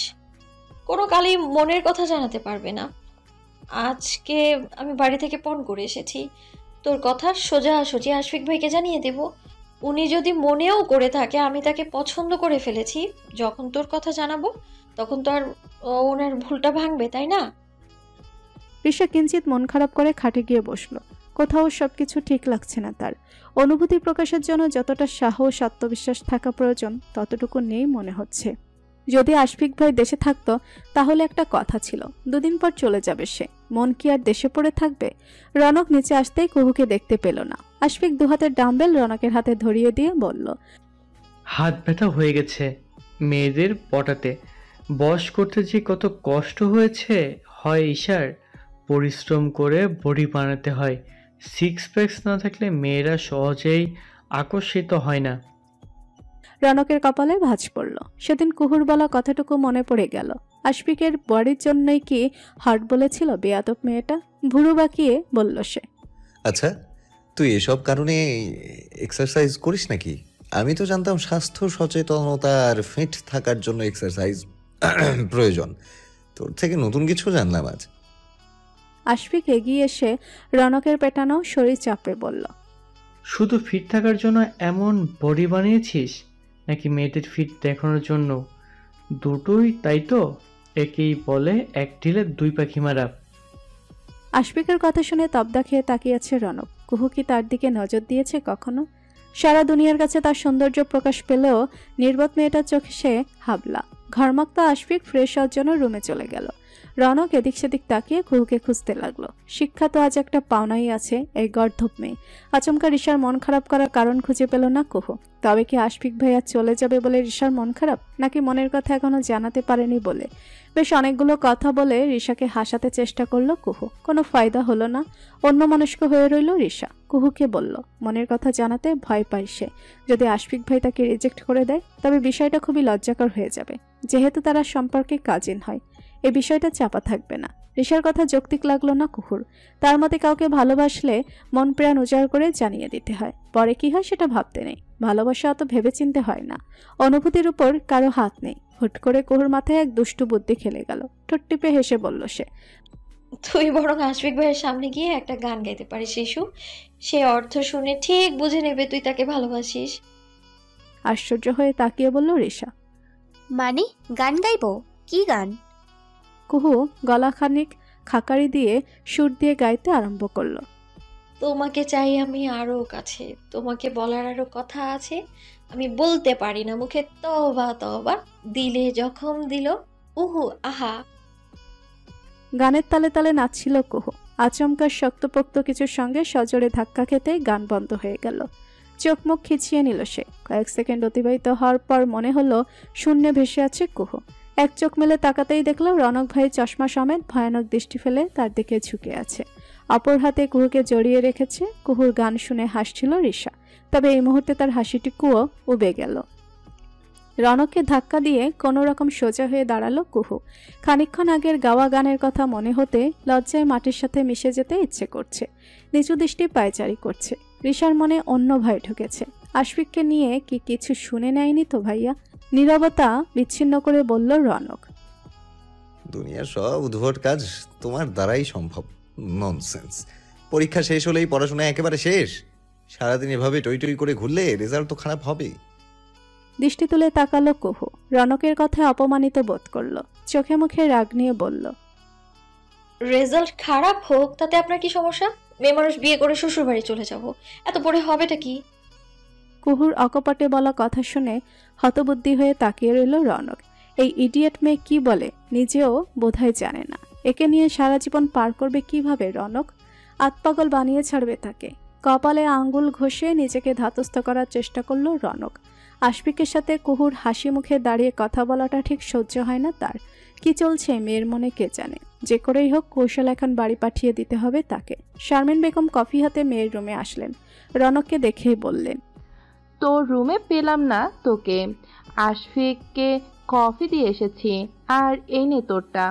কোনো কালই মনের কথা জানাতে পারবে না। আজকে আমি বাড়ি থেকে ফোন করে এসেছি, তোর কথা সোজাসুজি আশফিক ভাইকে জানিয়ে দেব। উনি যদি মনেও করে থাকে আমি তাকে পছন্দ করে ফেলেছি, যখন তোর কথা জানাবো তখন তো আর ওনার ভুলটা ভাঙবে, তাই না? রিশা কিঞ্চিত মন খারাপ করে খাটে গিয়ে বসলো। কোথাও সবকিছু ঠিক লাগছে না তার। অনুভূতি প্রকাশের জন্য যতটা সাহস আত্মবিশ্বাস থাকা প্রয়োজন ততটুকু নেই মনে হচ্ছে। যদি আশফিক ভাই দেশে থাকতো তাহলে একটা কথা ছিল, 2 দিন পর চলে যাবে সে। মন কি আর দেশে পড়ে থাকবে? রনক নিচে আসতেই কুহুকে দেখতে পেল না। আশফিক 2 হাতের ডাম্বেল রনকের হাতে ধরিয়ে দিয়ে বলল, হাত ব্যথা হয়ে গেছে মেয়েদের পটাতে। বস করতে যে কত কষ্ট হয়েছে হয় ঈশার। পরিশ্রম করে বডি বানাতে হয়। 6 প্যাকস না থাকলে মেয়েরা সহজেই আকর্ষিত হয় না। রনকের কপালে ভাঁজ পড়ল। সেদিন কুহুর বলা কথাটুকু মনে পড়ে গেল। আশফিকের বডির জন্যই কি হার্ট বলেছিল বেয়াদব মেয়েটা? ভুরু বাঁকিয়ে বলল সে, আচ্ছা, তুই এসব কারণে এক্সারসাইজ করিস নাকি? আমি তো জানতাম স্বাস্থ্য সচেতনতা আর ফিট থাকার জন্য এক্সারসাইজ প্রয়োজন। তোর থেকে নতুন কিছু জানলাম আজ। আশফিক এগিয়ে এসে রনকের পেটানো শরীর চাপড়ে বলল, শুধু ফিট থাকার জন্য এমন বডি বানিয়েছিস নাকি মেয়েদের ফিট দেখানোর জন্য? দুটোই তাই তো? একেই বলে এক ঢিলে 2 পাখি মারা। আশফিকের কথা শুনে তবদা খেয়ে তাকিয়েছে রনক। কুহু কি তার দিকে নজর দিয়েছে কখনো? সারা দুনিয়ার কাছে তার সৌন্দর্য প্রকাশ পেলেও নির্বোধ মেয়েটার চোখে সে হাবলা। ঘরমুক্ত আশফিক ফ্রেশ হওয়ার জন্য রুমে চলে গেল। রনক এদিক সেদিক তাকিয়ে কুহুকে খুঁজতে লাগলো। শিক্ষা তো আজ একটা পাওনাই আছে এই গর্ধব মেয়ে। আচমকা রিশার মন খারাপ করার কারণ খুঁজে পেল না কুহু। তবে কি আশফিক ভাইয়া চলে যাবে বলে রিশার মন খারাপ, নাকি মনের কথা এখনো জানাতে পারেনি বলে? বেশ অনেকগুলো কথা বলে রিশাকে হাসাতে চেষ্টা করলো কুহু। কোনো ফায়দা হলো না। অন্যমনস্ক হয়ে রইল রিশা। কুহুকে বলল মনের কথা জানাতে ভয় পায় সে। যদি আশফিক ভাই তাকে রিজেক্ট করে দেয় তবে বিষয়টা খুবই লজ্জাকর হয়ে যাবে, যেহেতু তারা সম্পর্কে কাজিন হয়। এই বিষয়টা চাপা থাকবে না। রিশার কথা যৌক্তিক লাগলো না কুহুর। তার মতে কাউকে ভালোবাসলে মন প্রাণ উজাড় করে জানিয়ে দিতে হয়, পরে কি হয় সেটা ভাবতে নেই। ভালোবাসা অত ভেবেচিন্তে হয় না। অনুভূতির উপর কারো হাত নেই। হুট করে কুহুর মাথায় এক দুষ্টু বুদ্ধি খেলে গেল। ঠোঁট টিপে হেসে বলল সে, তুই বরং আশফিক ভাইয়ের সামনে গিয়ে একটা গান গাইতে পারিস শিশু। সে অর্থ শুনে ঠিক বুঝে নেবে তুই তাকে ভালোবাসিস। আশ্চর্য হয়ে তাকিয়ে বলল রিশা। মানে গান গাইবো? কি গান? কুহু গলা খানিক খাকারি দিয়ে সুর দিয়ে গাইতে আরম্ভ করলো। তোমাকে চাই আমি আরো কাছে, তোমাকে বলার আরো কথা আছে, আমি বলতে পারি না মুখে, তওবা তওবা, দিলে জখম দিল, উহু আহা। গানের তালে তালে নাচছিল কুহু। আচমকা শক্তপোক্ত কিছুর সঙ্গে সজোরে ধাক্কা খেতেই গান বন্ধ হয়ে গেল। চোখ মুখ খিচিয়ে নিল সে। কয়েক সেকেন্ড অতিবাহিত হওয়ার পর মনে হলো শূন্যে ভেসে আছে কুহু। এক চোখ মেলে তাকাতেই দেখল রনক ভাই চশমা সমেত ভয়ানক দৃষ্টি ফেলে তার দিকে ঝুঁকে আছে। অপর হাতে কুহুকে জড়িয়ে রেখেছে। কুহুর গান শুনে হাসছিল রিশা, তবে এই মুহূর্তে তার হাসিটুকুও উবে গেল। রনককে ধাক্কা দিয়ে কোনো রকম সোজা হয়ে দাঁড়ালো কুহু। খানিকক্ষণ আগের গাওয়া গানের কথা মনে হতে লজ্জায় মাটির সাথে মিশে যেতে ইচ্ছে করছে। নিচু দৃষ্টি পায়চারি করছে। রিশার মনে অন্য ভয় ঢুকেছে। আশফিককে নিয়ে কি কিছু শুনে নেয়নি তো ভাইয়া? নীরবতা বিচ্ছিন্ন করে বলল রনক, দুনিয়ার সব উদ্ভট কাজ তোমার দ্বারাই সম্ভব। ননসেন্স। পরীক্ষা শেষ হলেই পড়াশোনা একেবারে শেষ? সারাদিন এভাবে টই টই করে ঘুরলে রেজাল্ট তো খারাপ হবে। দৃষ্টি তুলে তাকালো কুহু। রনকের কথায় অপমানিত বোধ করলো। চোখে মুখে রাগ নিয়ে বলল, রেজাল্ট খারাপ হোক তাতে আপনার কি সমস্যা? মেয়ে মানুষ বিয়ে করে শ্বশুর বাড়ি চলে যাব, এত পরে হবেটা কি? কুহুর অকপটে বলা কথা শুনে হতবুদ্ধি হয়ে তাকিয়ে রইল রনক। এই ইডিয়েট মেয়ে কি বলে নিজেও বোধহয় জানে না। একে নিয়ে সারা জীবন পার করবে কিভাবে রনক? আতপাগল বানিয়ে ছাড়বে তাকে। কপালে আঙ্গুল ঘষে নিজেকে ধাতস্থ করার চেষ্টা করলো রনক। আশফিকের সাথে কুহুর হাসি মুখে দাঁড়িয়ে কথা বলাটা ঠিক সহ্য হয় না তার। কি চলছে মেয়ের মনে কে জানে। যে করেই হোক কৌশল এখন বাড়ি পাঠিয়ে দিতে হবে তাকে। শারমিন বেগম কফি হাতে মেয়ের রুমে আসলেন। রনককে দেখেই বললেন, তোর রুমে পেলাম না তোকে, আশফিককে কফি দিয়ে এসেছি, আর এই নে তোরটা।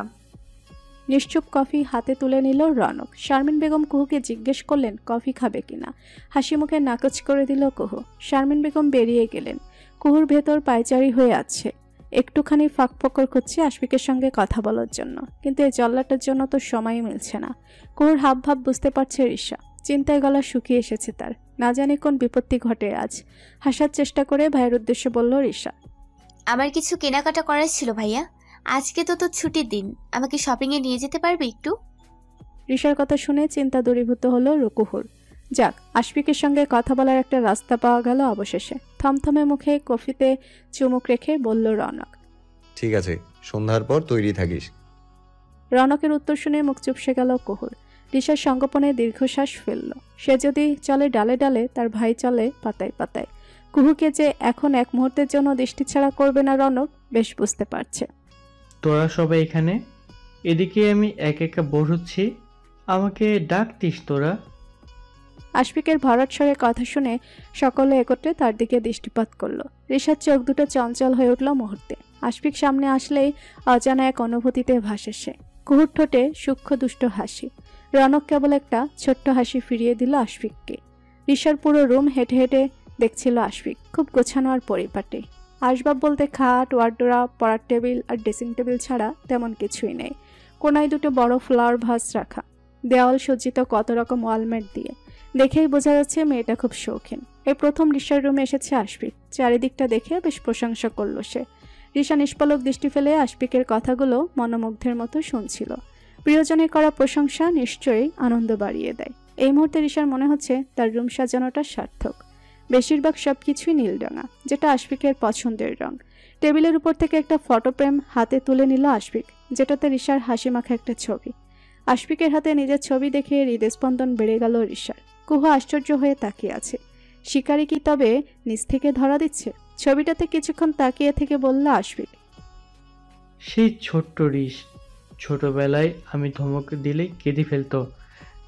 নিশ্চুপ কফি হাতে তুলে নিল রনক। শারমিন বেগম কুহুকে জিজ্ঞেস করলেন কফি খাবে কিনা। হাসি মুখে নাকচ করে দিল কুহু। শারমিন বেগম বেরিয়ে গেলেন। কুহুর ভেতর পায়চারি হয়ে আছে। একটুখানি ফাঁকফোকর খুঁজছে আশফিকের সঙ্গে কথা বলার জন্য, কিন্তু এই জল্লাটার জন্য তো সময় মিলছে না। কুহুর হাব ভাব বুঝতে পারছে রিশা। চিন্তায় গলা শুকিয়ে এসেছে তার। না জানি কোন বিপত্তি ঘটে আজ। হাসার চেষ্টা করে ভাইয়ের উদ্দেশ্যে বলল রিশা, আমার কিছু কেনাকাটা করার ছিল ভাইয়া। আজকে তো তোর ছুটির দিন, আমাকে শপিং এ নিয়ে যেতে পারবি একটু? রিশার কথা শুনে চিন্তা দূরীভূত হলো কুহুর। যাক, আশফিকের সঙ্গে কথা বলার একটা রাস্তা পাওয়া গেল অবশেষে। থমথমে মুখে কফিতে চুমুক রেখে বলল রনক। ঠিক আছে, সন্ধ্যার পর তৈরি থাকিস। রনকের উত্তর শুনে মুখ চুপসে গেল কুহুর। রিশার সঙ্গোপনে দীর্ঘশ্বাস ফেলল। সে যদি চলে ডালে ডালে, তার ভাই চলে পাতায় পাতায়। কুহুকে যে এখন এক মুহূর্তের জন্য দৃষ্টি ছাড়া করবে না রনক বেশ বুঝতে পারছে। তোরা সবাই এখানে, এদিকে আমি একা একা বোর হচ্ছি, আমাকে ডাকতিস তোরা? আশফিকের ভরাট স্বরে কথা শুনে সকলে একত্রে তার দিকে দৃষ্টিপাত করলো। রিশার চোখ দুটো চঞ্চল হয়ে উঠল মুহূর্তে। আশফিক সামনে আসলেই অজানা এক অনুভূতিতে ভাসে সে। কুহুর ঠোঁটে সূক্ষ্ম দুষ্ট হাসি। রনক কেবল একটা ছোট্ট হাসি ফিরিয়ে দিল আশফিককে। রিশার পুরো রুম হেঁটে হেঁটে দেখছিল আশফিক, খুব গোছানো আর পরিপাটি। আসবাব বলতে খাট, ওয়ার্ড্রোরা, পড়ার টেবিল আর ড্রেসিং টেবিল ছাড়া তেমন কিছুই নেই। কোনায় দুটো বড় ফ্লাওয়ার ভাস রাখা, দেওয়াল সজ্জিত কত রকম ওয়ালমেট দিয়ে। দেখেই বোঝা যাচ্ছে মেয়েটা খুব শৌখিন। এই প্রথম রিশার রুমে এসেছে আশফিক। চারিদিকটা দেখে বেশ প্রশংসা করল সে। রিশা নিষ্পলক দৃষ্টি ফেলে আশফিকের কথাগুলো মনোমুগ্ধের মতো শুনছিল। প্রিয়জনের করা প্রশংসা নিশ্চয়ই আনন্দ বাড়িয়ে দেয়। এই মুহূর্তে রিশার মনে হচ্ছে তার রুম সাজানোটা সার্থক। বেশিরভাগ সবকিছুই নীল রঙা, যেটা আশফিকের পছন্দের রং। টেবিলের উপর থেকে একটা ফটো ফ্রেম হাতে তুলে নিল আশফিক, যেটাতে রিশার হাসি মাখা একটা ছবি। আশফিকের হাতে নিজের ছবি দেখে হৃদস্পন্দন বেড়ে গেল রিশার। কুহু আশ্চর্য হয়ে তাকিয়ে আছে। শিকারি কি তবে নিচ থেকে ধরা দিচ্ছে? ছবিটাতে কিছুক্ষণ তাকিয়ে থেকে বলল আশফিক। সেই ছোট্ট রিশ, ছোটবেলায় আমি ধমক দিলেই কেঁদে ফেলতো,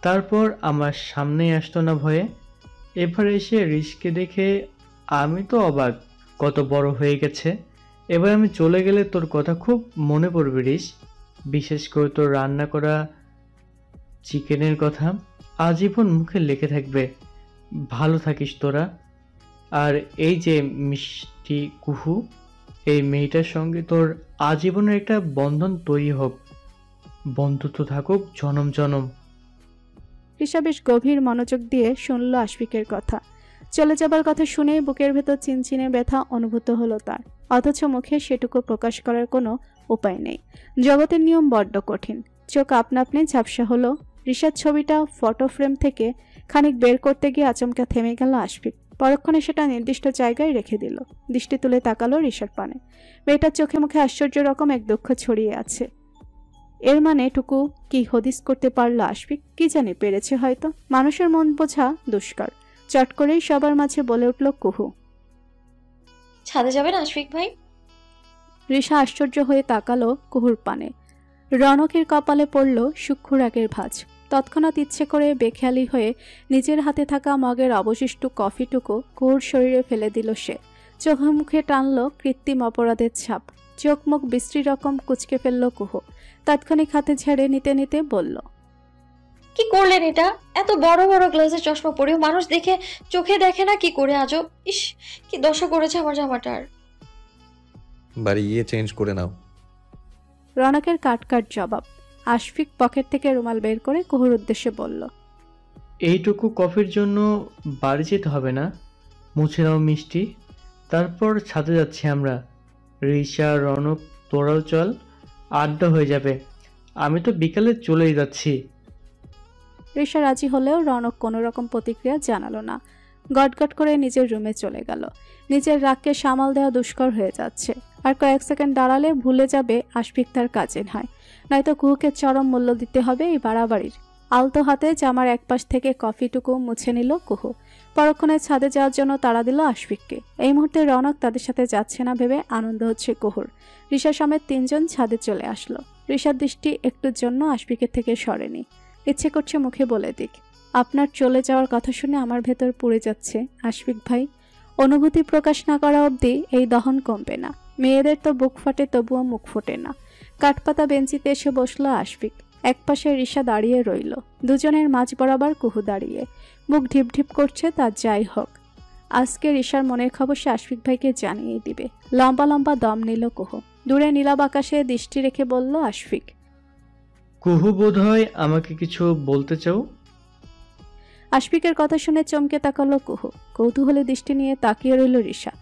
তারপর আমার সামনেই আসতো না ভয়ে। এবার এসে রিশকে দেখে আমি তো অবাক, কত বড় হয়ে গেছে। এবার আমি চলে গেলে তোর কথা খুব মনে পড়বে রিশ, বিশেষ করে তোর রান্না করা চিকেনের কথা আজীবন মুখে লেগে থাকবে। ভালো থাকিস তোরা। আর এই যে মিষ্টি কুহু, এই মেয়েটার সঙ্গে তোর আজীবনের একটা বন্ধন তৈরি হোক, বন্ধুত্ব থাকুক জনম জনম। রিশা বেশ গভীর মনোযোগ দিয়ে শুনল আশফিকের কথা। চলে যাবার কথা শুনে বুকের ভেতর চিনচিনে ব্যথা অনুভূত হলো তার, অথচ মুখে সেটুকু প্রকাশ করার কোনো উপায় নেই। জগতের নিয়ম বড্ড কঠিন। চোখ আপনা আপনি ঝাপসা হলো। রিশার ছবিটা ফটো ফ্রেম থেকে খানিক বের করতে গিয়ে আচমকা থেমে গেল আশফিক। পরক্ষণে সেটা নির্দিষ্ট জায়গায় রেখে দিল। দৃষ্টি তুলে তাকালো রিশার পানে। মেয়েটার চোখে মুখে আশ্চর্য রকম এক দুঃখ ছড়িয়ে আছে। এর মানে টুকু কি হদিস করতে পারলো আশফিক? কি জানি পেরেছে হয়তো। মানুষের মন বোঝা দুষ্কর। চট করেই সবার মাঝে বলে উঠল কুহু। ছাদে যাবেন আশফিক ভাই? রিশা আশ্চর্য হয়ে তাকালো কুহুর পানে। রনকের কপালে পড়ল সূক্ষ্ম রাগের ভাঁজ। তৎক্ষণাৎ ইচ্ছে করে বেখেয়ালি হয়ে নিজের হাতে থাকা মগের অবশিষ্ট কফিটুকু কুহুর শরীরে ফেলে দিল সে। চোখে মুখে টানল কৃত্রিম অপরাধের ছাপ। চোখ মুখ বিশ্রী রকম কুচকে ফেলল কুহু। তাৎক্ষণিক হাতে ঝেড়ে নিতে নিতে বলল, কি করলেন এটা? এত বড় বড় গ্লাসের চশমা পরেও মানুষ দেখে চোখে দেখে না কি করে? আজব! ইস, কি দশা করেছে আমার জামাটার। বাড়ি গিয়ে চেঞ্জ করে নাও। রনকের কাট কাট জবাব। আশফিক পকেট থেকে রুমাল বের করে কুহুর উদ্দেশ্যে বলল, এইটুকু কফির জন্য বাড়ি যেতে হবে না, মুছে নাও মিষ্টি, তারপর ছাদে যাচ্ছি আমরা। রিশা, রনক, তোরাও চল, আড্ডা হয়ে যাবে। আমি তো বিকালে চলেই যাচ্ছি। রিশা রাজি হলেও রনক কোনো রকম প্রতিক্রিয়া জানালো না। গটগট করে নিজের রুমে চলে গেল। নিজের রাগকে সামাল দেওয়া দুষ্কর হয়ে যাচ্ছে। আর কয়েক সেকেন্ড দাঁড়ালে ভুলে যাবে আশফিক তার কাজে নয়, নয়তো কুহুকে চরম মূল্য দিতে হবে এই বাড়াবাড়ির। আলতো হাতে জামার একপাশ থেকে কফিটুকু মুছে নিল কুহু। পরক্ষণে ছাদে যাওয়ার জন্য তাড়া দিল আশফিককে। এই মুহূর্তে রনক তাদের সাথে যাচ্ছে না ভেবে আনন্দ হচ্ছে কুহুর। রিশা সমেত 3 জন ছাদে চলে আসলো। রিশার দৃষ্টি একটুর জন্য আশফিকের থেকে সরেনি। ইচ্ছে করছে মুখে বলে দিক, আপনার চলে যাওয়ার কথা শুনে আমার ভেতর পুড়ে যাচ্ছে আশফিক ভাই। অনুভূতি প্রকাশ না করা অবধি এই দহন কমবে না। মেয়েদের তো বুক ফাটে, তবুও মুখ ফোটে না। কাঠপাতা বেঞ্চিতে এসে বসলো আশফিক। একপাশে রিশা দাঁড়িয়ে রইল। দুজনের মাঝ বরাবর কুহু দাঁড়িয়ে। মুখ ঢিপ ঢিপ করছে। তার যাই হোক, আজকে রিশার মনের খবর সে আশফিক ভাইকে জানিয়ে দিবে। লম্বা লম্বা দম নিল কুহু। দূরে নীলাব আকাশে দৃষ্টি রেখে বলল আশফিক, কুহু বোধ হয় আমাকে কিছু বলতে চাও? আশফিকের কথা শুনে চমকে তাকালো কুহু। কৌতূহলী দৃষ্টি নিয়ে তাকিয়ে রইল রিশা।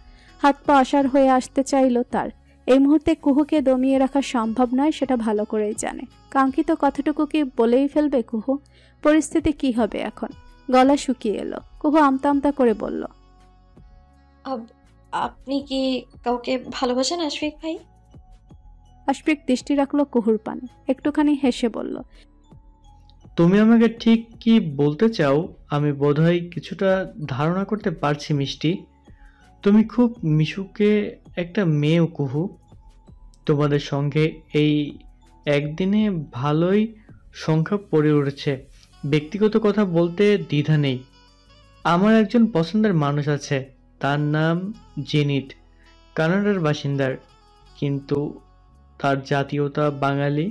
হাত পা আসার হয়ে আসতে চাইল তার, এই মুহূর্তে কুহুকে দমিয়ে রাখা সম্ভব নয়, সেটা ভালো করেই জানে। কাঙ্ক্ষিত কথাটুকু কি বলেই ফেলবে কুহু? পরিস্থিতি কি হবে এখন? গলা শুকিয়ে এলো। কুহু আমতা আমতা করে বলল, আপনি কি কাউকে ভালোবাসেন আশফিক ভাই? আশফিক দৃষ্টি রাখলো কুহুর পানে, একটুখানি হেসে বলল, তুমি আমাকে ঠিক কি বলতে চাও আমি বোধহয় কিছুটা ধারণা করতে পারছি মিষ্টি। তুমি খুব মিশুকে একটা মেয়েও কুহু। তোমাদের সঙ্গে এই একদিনে ভালোই সংখ্যা পড়ে উঠেছে। ব্যক্তিগত কথা বলতে দ্বিধা নেই। আমার একজন পছন্দের মানুষ আছে, তার নাম জেনিট, কানাডার বাসিন্দার, কিন্তু তার জাতীয়তা বাঙালি।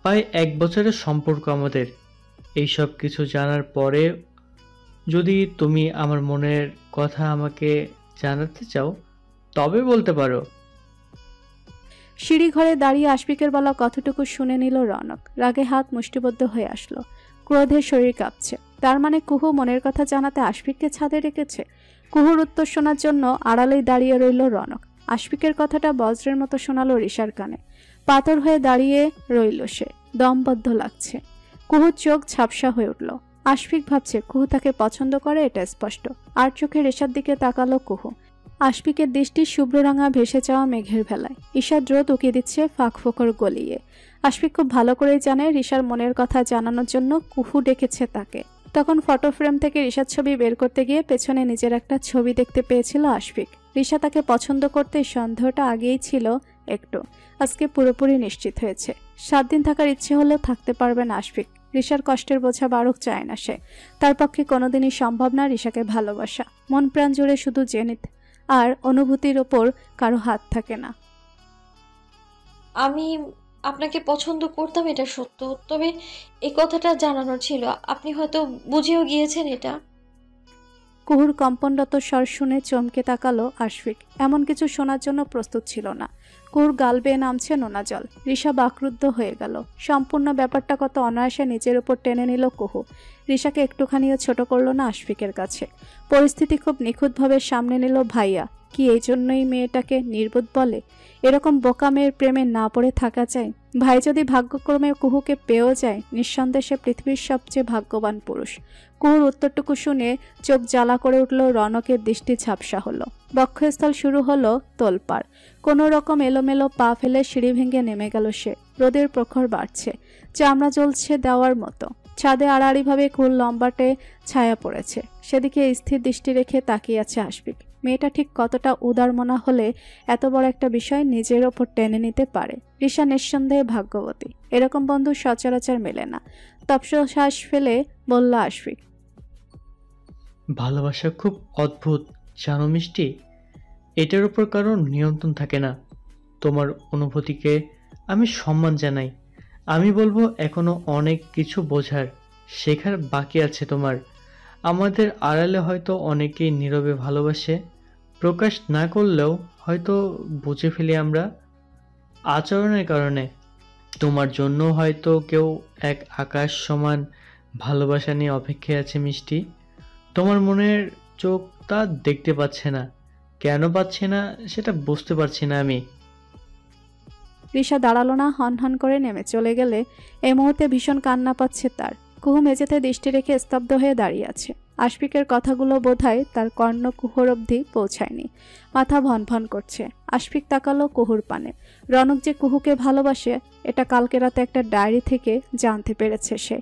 প্রায় 1 বছরের সম্পর্ক আমাদের। এইসব কিছু জানার পরে যদি তুমি আমার মনের কথা আমাকে জানাতে চাও তবে বলতে পারো। সিঁড়ি ঘরে দাঁড়িয়ে আশফিকের বলা কথাটুকু শুনে নিল রনক। রাগে হাত মুষ্টিবদ্ধ হয়ে আসলো, ক্রোধে শরীর কাঁপছে। তার মানে কুহু মনের কথা জানাতে আশফিককে ছাদে রেখেছে। কুহুর উত্তর শোনার জন্য আড়ালেই দাঁড়িয়ে রইল রনক। আশফিকের কথাটা বজ্রের মতো শোনালো রিশার কানে। পাথর হয়ে দাঁড়িয়ে রইল সে, দমবদ্ধ লাগছে। কুহুর চোখ ঝাপসা হয়ে উঠল। আশফিক ভাবছে কুহু তাকে পছন্দ করে, এটা স্পষ্ট। আর চোখে রেশার দিকে তাকালো কুহু। আশফিকের দৃষ্টি শুভ্ররাঙা ভেসে যাওয়া মেঘের ভেলায়। ঈশার রোদ উকিয়ে দিচ্ছে ফাঁক ফোকর গলিয়ে। আশফিক খুব ভালো করেই জানে রিশার মনের কথা জানানোর জন্য কুহু ডেকেছে তাকে। তখন ফটো ফ্রেম থেকে রিশার ছবি বের করতে গিয়ে পেছনে নিজের একটা ছবি দেখতে পেয়েছিল আশফিক। রিশা তাকে পছন্দ করতে সন্দেহটা আগেই ছিল একটু, আজকে পুরোপুরি নিশ্চিত হয়েছে। 7 দিন থাকার ইচ্ছে হলেও থাকতে পারবে না আশফিক। রিশার কষ্টের বোঝা বাড়ুক চায় না সে। তার পক্ষে কোনোদিনই সম্ভব না রিশাকে ভালোবাসা। মন প্রাণ জুড়ে শুধু জেনিত, আর অনুভূতির ওপর কারো হাত থাকে না। আমি আপনাকে পছন্দ করতাম, এটা সত্য, তবে এই কথাটা জানানোর ছিল। আপনি হয়তো বুঝেও গিয়েছেন এটা। কুহুর কম্পনরত স্বর শুনে চমকে তাকালো আশফিক। এমন কিছু শোনার জন্য প্রস্তুত ছিল না। কুহুর গাল বেয়ে নামছে নোনা জল। রিশা বাকরুদ্ধ হয়ে গেল। সম্পূর্ণ ব্যাপারটা কত অনায়াসে নিজের উপর টেনে নিল কুহু। রিশাকে একটুখানিও ছোট করলো না আশফিকের কাছে। পরিস্থিতি খুব নিখুঁতভাবে সামনে নিল ভাইয়া। কি এই জন্যই মেয়েটাকে নির্বোধ বলে? এরকম বোকা মেয়ের প্রেমে না পড়ে থাকা যায়? ভাই যদি ভাগ্যক্রমে কুহুকে পেয়েও যায়, নিঃসন্দেহে পৃথিবীর সবচেয়ে ভাগ্যবান পুরুষ। কুহুর উত্তরটুকু শুনে চোখ জ্বালা করে উঠল রনকের দৃষ্টি ঝাপসা হলো। বক্ষস্থল শুরু হলো তোলপাড়। কোনো রকম এলোমেলো পা ফেলে সিঁড়ি ভেঙে নেমে গেল সে। রোদের প্রখর বাড়ছে, চামড়া জ্বলছে দেওয়ার মতো। ছাদে আড়াআড়িভাবে কুল লম্বাটে ছায়া পড়েছে। সেদিকে স্থির দৃষ্টি রেখে তাকিয়ে আছে আশফিক। মেয়েটা ঠিক কতটা উদারমনা হলে এত বড় একটা বিষয় নিজের ওপর টেনে নিতে পারে। রিশা নিঃসন্দেহে ভাগ্যবতী। এরকম বন্ধু সচরাচর মেলে না। তপশ্বাস ফেলে বলল আশফিক, ভালোবাসা খুব অদ্ভুত জানো মিষ্টি। এটার উপর কারোর নিয়ন্ত্রণ থাকে না। তোমার অনুভূতিকে আমি সম্মান জানাই। আমি বলবো এখনো অনেক কিছু বোঝার, শেখার বাকি আছে তোমার। আমাদের আড়ালে হয়তো অনেকেই নীরবে ভালোবাসে, প্রকাশ না করলেও হয়তো বুঝে ফেলি আমরা আচরণের কারণে। তোমার জন্য হয়তো কেউ এক আকাশ সমান ভালোবাসা নিয়ে অপেক্ষায় আছে মিষ্টি। তোমার মনের চোখ তা দেখতে পাচ্ছে না। কেন পাচ্ছে না সেটা বুঝতে পারছি না আমি। রিশা দাঁড়ালো না, হন হন করে নেমে চলে গেলে এই মুহূর্তে ভীষণ কান্না পাচ্ছে তার। কুহু মেঝেতে দৃষ্টি রেখে স্তব্ধ হয়ে দাঁড়িয়ে আছে। আশফিকের কথাগুলো বোধহয় তার কর্ণকুহর অবধি পৌঁছায়নি। মাথা ভনভন করছে। আশফিক তাকালো কুহুর পানে। রনক যে কুহুকে ভালোবাসে এটা কালকে রাতে একটা ডায়েরি থেকে জানতে পেরেছে সে।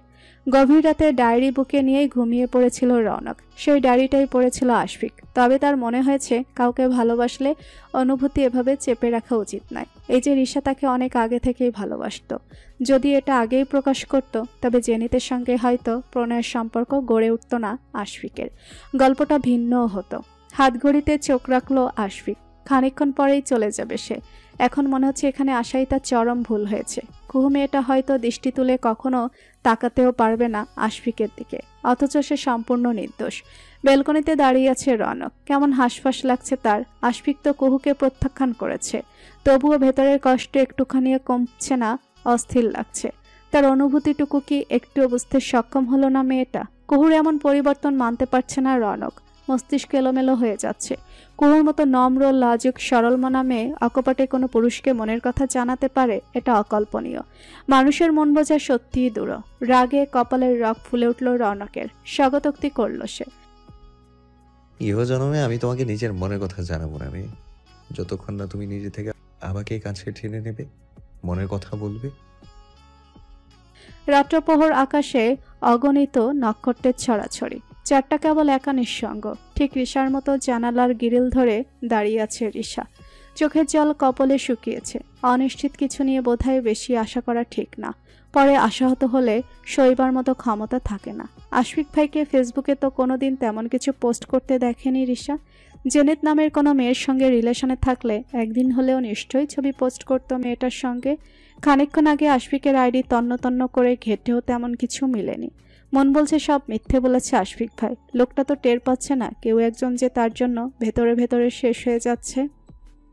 গভীর রাতে ডায়েরি বুকে নিয়েই ঘুমিয়ে পড়েছিল রনক। সেই ডায়েরিটাই পড়েছিল আশফিক। তবে তার মনে হয়েছে কাউকে ভালোবাসলে অনুভূতি এভাবে চেপে রাখা উচিত নয়। এই যে রিশা তাকে অনেক আগে থেকেই ভালোবাসতো। যদি এটা আগেই প্রকাশ করত তবে জেনিতের সঙ্গে হয়তো প্রণয়ের সম্পর্ক গড়ে উঠত না আশফিকের। গল্পটা ভিন্নও হতো। হাতঘড়িতে চোখ রাখলো আশফিক। খানিকক্ষণ পরেই চলে যাবে সে। এখন মনে হচ্ছে এখানে আসাই তার চরম ভুল হয়েছে। কুহু মেয়েটা হয়তো দৃষ্টি তুলে কখনো তাকাতেও পারবে না আশফিকের দিকে, অথচ সে সম্পূর্ণ নির্দোষ। বেলকনিতে দাঁড়িয়ে আছে রনক। কেমন হাঁসফাঁস লাগছে তার। আশফিক তো কুহুকে প্রত্যাখ্যান করেছে, তবুও ভেতরের কষ্ট একটুখানিও কমছে না, অস্থির লাগছে। তার অনুভূতিটুকু কি একটুও বুঝতে সক্ষম হলো না মেয়েটা? কুহুর এমন পরিবর্তন মানতে পারছে না রনক। মস্তিষ্ক এলোমেলো হয়ে যাচ্ছে। কুহুর মতো নম্র, লাজুক, সরল মনা মেয়ে অকপটে কোনো পুরুষকে মনের কথা জানাতে পারে, এটা অকল্পনীয়। মানুষের মন বোঝা সত্যিই দূর। রাগে কপালের রগ ফুলে উঠল রৌনকের। স্বাগতোক্তি করল সে। ইহজন্মে আমি তোমাকে নিজের মনের কথা জানাবো না মেয়ে, যতক্ষণ না তুমি নিজে থেকে আমাকে কাছে টেনে নেবে, মনের কথা বলবে। রাত্রপ্রহর আকাশে অগণিত নক্ষত্রের ছড়াছড়ি। চারটা কেবল একা নিঃসঙ্গ। ঠিক রিশার মতো জানালার গ্রিল ধরে দাঁড়িয়ে আছে রিশা। চোখের জল কপলে শুকিয়েছে। অনিশ্চিত কিছু নিয়ে বোধহয় বেশি আশা করা ঠিক না। পরে আশাহত হলে সইবার মতো ক্ষমতা থাকে না। আশফিক ভাইকে ফেসবুকে তো কোনোদিন তেমন কিছু পোস্ট করতে দেখেনি রিশা। জেনেত নামের কোনো মেয়ের সঙ্গে রিলেশনে থাকলে একদিন হলেও নিশ্চয়ই ছবি পোস্ট করতো মেয়েটার সঙ্গে। খানিকক্ষণ আগে আশফিকের আইডি তন্ন তন্ন করে ঘেটেও তেমন কিছু মিলেনি। মন বলছে সব মিথ্যে বলেছে আশফিক ভাই। লোকটা তো টের পাচ্ছে না কেউ একজন যে তার জন্য ভেতরে ভেতরে শেষ হয়ে যাচ্ছে।